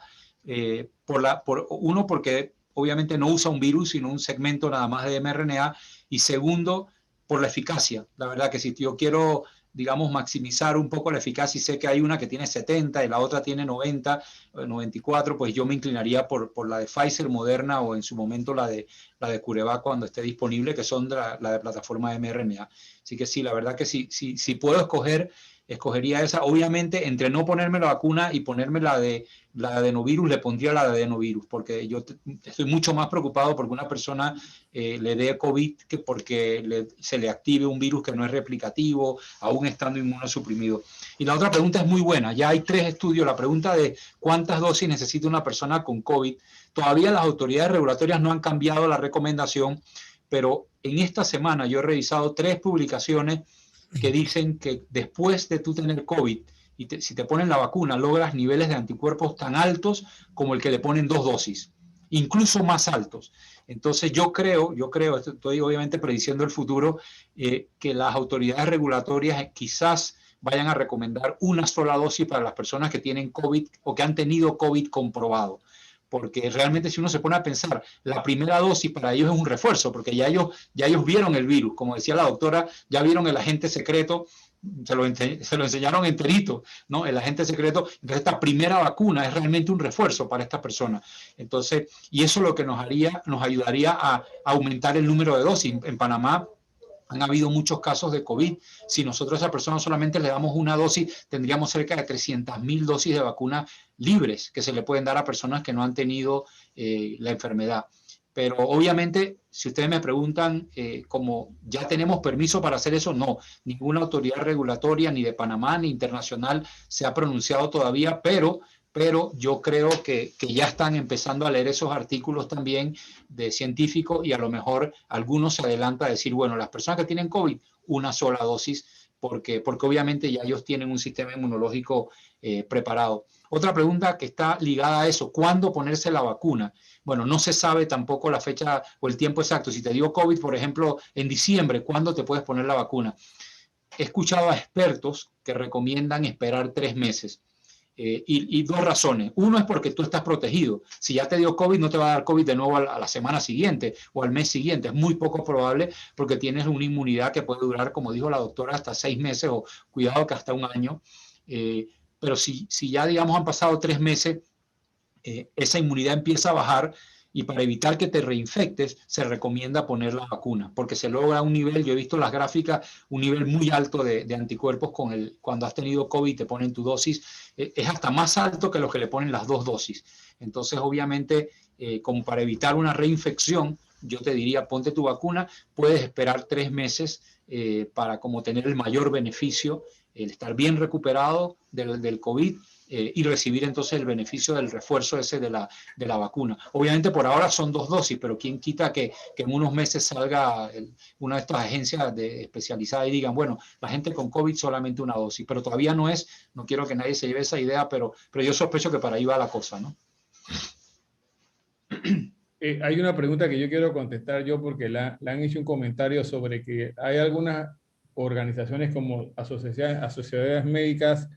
uno, porque obviamente no usa un virus, sino un segmento nada más de mRNA, y segundo, por la eficacia. La verdad que si yo quiero, digamos, maximizar un poco la eficacia y sé que hay una que tiene 70 y la otra tiene 90, 94, pues yo me inclinaría por la de Pfizer, Moderna o en su momento la de CureVac cuando esté disponible, que son la de plataforma de mRNA. Así que sí, la verdad que si puedo escogería esa. Obviamente, entre no ponerme la vacuna y ponerme la de adenovirus, le pondría la de adenovirus, porque yo estoy mucho más preocupado porque una persona le dé COVID que porque se le active un virus que no es replicativo, aún estando inmunosuprimido. Y la otra pregunta es muy buena. Ya hay 3 estudios. La pregunta de cuántas dosis necesita una persona con COVID. Todavía las autoridades regulatorias no han cambiado la recomendación, pero en esta semana yo he revisado 3 publicaciones que dicen que después de tú tener COVID y si te ponen la vacuna, logras niveles de anticuerpos tan altos como el que le ponen 2 dosis, incluso más altos. Entonces yo creo, estoy obviamente prediciendo el futuro, que las autoridades regulatorias quizás vayan a recomendar una sola dosis para las personas que tienen COVID o que han tenido COVID comprobado. Porque realmente si uno se pone a pensar, la primera dosis para ellos es un refuerzo, porque ya ellos vieron el virus, como decía la doctora, ya vieron el agente secreto, se lo enseñaron enterito, ¿no? El agente secreto. Entonces esta primera vacuna es realmente un refuerzo para esta persona. Entonces, y eso es lo que nos ayudaría a aumentar el número de dosis. En Panamá han habido muchos casos de COVID. Si nosotros a esa persona solamente le damos una dosis, tendríamos cerca de 300.000 dosis de vacuna libres que se le pueden dar a personas que no han tenido la enfermedad. Pero obviamente, si ustedes me preguntan, como ya tenemos permiso para hacer eso, no. Ninguna autoridad regulatoria, ni de Panamá, ni internacional, se ha pronunciado todavía, pero yo creo que ya están empezando a leer esos artículos también de científicos y a lo mejor algunos se adelantan a decir, bueno, las personas que tienen COVID, una sola dosis, porque obviamente ya ellos tienen un sistema inmunológico preparado. Otra pregunta que está ligada a eso, ¿cuándo ponerse la vacuna? Bueno, no se sabe tampoco la fecha o el tiempo exacto. Si te dio COVID, por ejemplo, en diciembre, ¿cuándo te puedes poner la vacuna? He escuchado a expertos que recomiendan esperar 3 meses. Y 2 razones. Uno es porque tú estás protegido. Si ya te dio COVID, no te va a dar COVID de nuevo a la semana siguiente o al mes siguiente. Es muy poco probable porque tienes una inmunidad que puede durar, como dijo la doctora, hasta 6 meses o cuidado que hasta 1 año. Pero si ya, digamos, han pasado 3 meses, esa inmunidad empieza a bajar y para evitar que te reinfectes se recomienda poner la vacuna porque se logra un nivel, yo he visto las gráficas, un nivel muy alto de anticuerpos cuando has tenido COVID te ponen tu dosis, es hasta más alto que los que le ponen las 2 dosis. Entonces obviamente como para evitar una reinfección yo te diría ponte tu vacuna, puedes esperar 3 meses para como tener el mayor beneficio, el estar bien recuperado del COVID y recibir entonces el beneficio del refuerzo ese de la vacuna. Obviamente por ahora son 2 dosis, pero quién quita que en unos meses salga una de estas agencias especializadas y digan, bueno, la gente con COVID solamente 1 dosis, pero todavía no quiero que nadie se lleve esa idea, pero yo sospecho que para ahí va la cosa, ¿no? Hay una pregunta que yo quiero contestar yo porque le han hecho un comentario sobre que hay algunas organizaciones como asociaciones médicas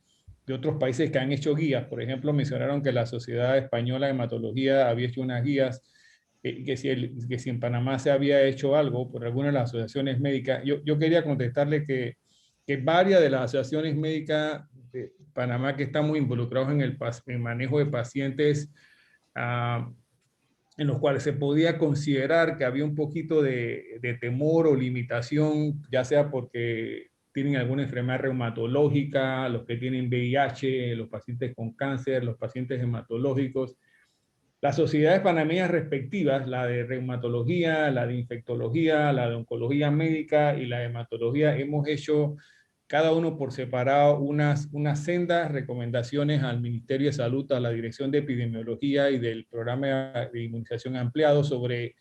de otros países que han hecho guías. Por ejemplo, mencionaron que la Sociedad Española de Hematología había hecho unas guías, que si en Panamá se había hecho algo por alguna de las asociaciones médicas. Yo quería contestarle que varias de las asociaciones médicas de Panamá que estamos involucrados en el manejo de pacientes en los cuales se podía considerar que había un poquito de temor o limitación, ya sea porque tienen alguna enfermedad reumatológica, los que tienen VIH, los pacientes con cáncer, los pacientes hematológicos. Las sociedades panameñas respectivas, la de reumatología, la de infectología, la de oncología médica y la de hematología, hemos hecho cada uno por separado unas sendas recomendaciones al Ministerio de Salud, a la Dirección de Epidemiología y del Programa de Inmunización Ampliado sobre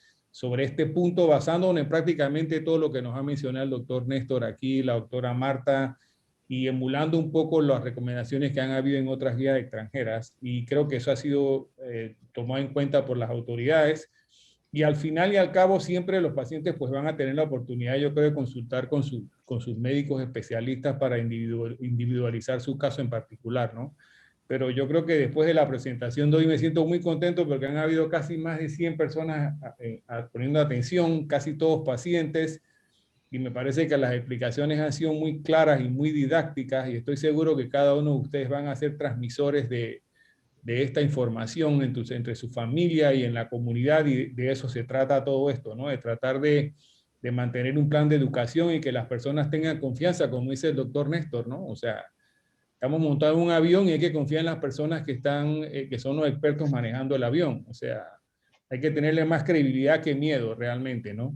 este punto, basándonos en prácticamente todo lo que nos ha mencionado el doctor Néstor aquí, la doctora Marta, y emulando un poco las recomendaciones que han habido en otras guías extranjeras. Y creo que eso ha sido tomado en cuenta por las autoridades. Y al final y al cabo, siempre los pacientes pues van a tener la oportunidad, yo creo, de consultar con sus médicos especialistas para individualizar su caso en particular, ¿no? Pero yo creo que después de la presentación de hoy me siento muy contento porque han habido casi más de 100 personas poniendo atención, casi todos pacientes, y me parece que las explicaciones han sido muy claras y muy didácticas, y estoy seguro que cada uno de ustedes van a ser transmisores de esta información entre su familia y en la comunidad, y de eso se trata todo esto, ¿no? De tratar de mantener un plan de educación y que las personas tengan confianza, como dice el doctor Néstor, ¿no? O sea, estamos montados en un avión y hay que confiar en las personas que son los expertos manejando el avión. O sea, hay que tenerle más credibilidad que miedo realmente, ¿no?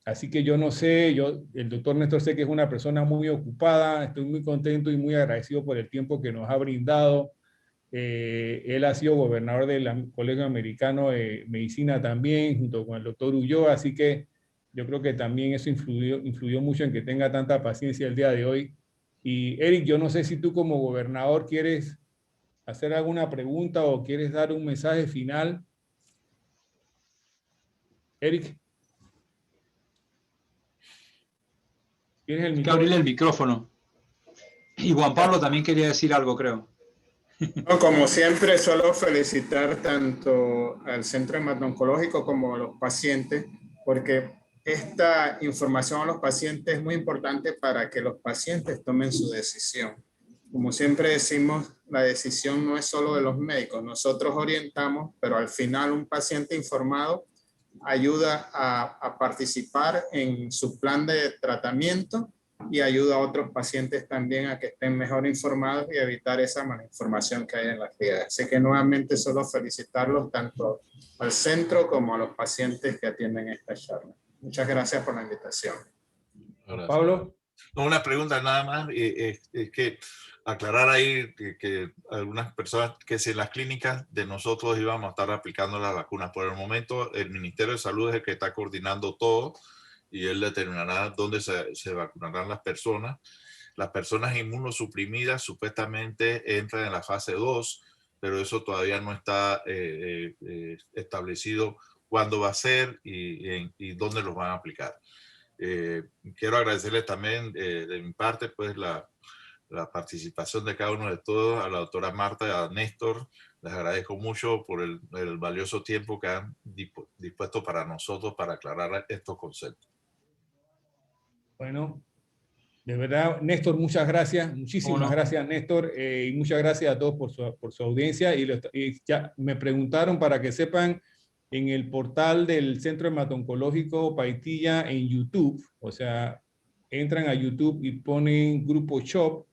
Así que yo no sé, el doctor Néstor sé que es una persona muy ocupada, estoy muy contento y muy agradecido por el tiempo que nos ha brindado. Él ha sido gobernador del Colegio Americano de Medicina también, junto con el doctor Ulloa, así que yo creo que también eso influyó mucho en que tenga tanta paciencia el día de hoy. Y Eric, yo no sé si tú como gobernador quieres hacer alguna pregunta o quieres dar un mensaje final. Eric. ¿Tienes el micrófono? Abrirle el micrófono. Y Juan Pablo también quería decir algo, creo. No, como siempre, suelo felicitar tanto al Centro Hemato-Oncológico como a los pacientes, porque esta información a los pacientes es muy importante para que los pacientes tomen su decisión. Como siempre decimos, la decisión no es solo de los médicos, nosotros orientamos, pero al final un paciente informado ayuda a participar en su plan de tratamiento y ayuda a otros pacientes también a que estén mejor informados y evitar esa malinformación que hay en las guías. Así que nuevamente solo felicitarlos tanto al centro como a los pacientes que atienden esta charla. Muchas gracias por la invitación. Gracias. Pablo. No, una pregunta nada más, es que aclarar ahí que algunas personas, que si en las clínicas de nosotros íbamos a estar aplicando las vacunas. Por el momento, el Ministerio de Salud es el que está coordinando todo y él determinará dónde se vacunarán las personas. Las personas inmunosuprimidas supuestamente entran en la fase 2, pero eso todavía no está establecido cuándo va a ser y dónde los van a aplicar. Quiero agradecerles también de mi parte pues la participación de cada uno de todos, a la doctora Marta y a Néstor. Les agradezco mucho por el valioso tiempo que han dispuesto para nosotros para aclarar estos conceptos. Bueno, de verdad, Néstor, muchas gracias, muchísimas gracias, Néstor, y muchas gracias a todos por su audiencia. Y ya me preguntaron, para que sepan, en el portal del Centro Hemato-Oncológico Paitilla en YouTube, o sea, entran a YouTube y ponen Grupo Shop,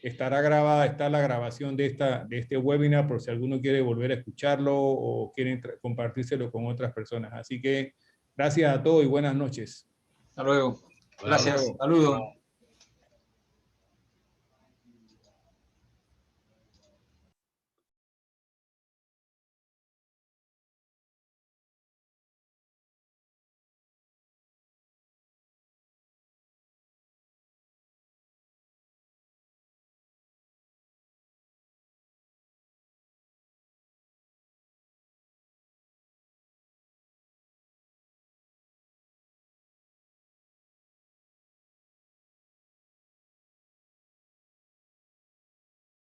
está la grabación de este webinar por si alguno quiere volver a escucharlo o quieren compartírselo con otras personas. Así que gracias a todos y buenas noches. Hasta luego. Gracias. Saludos.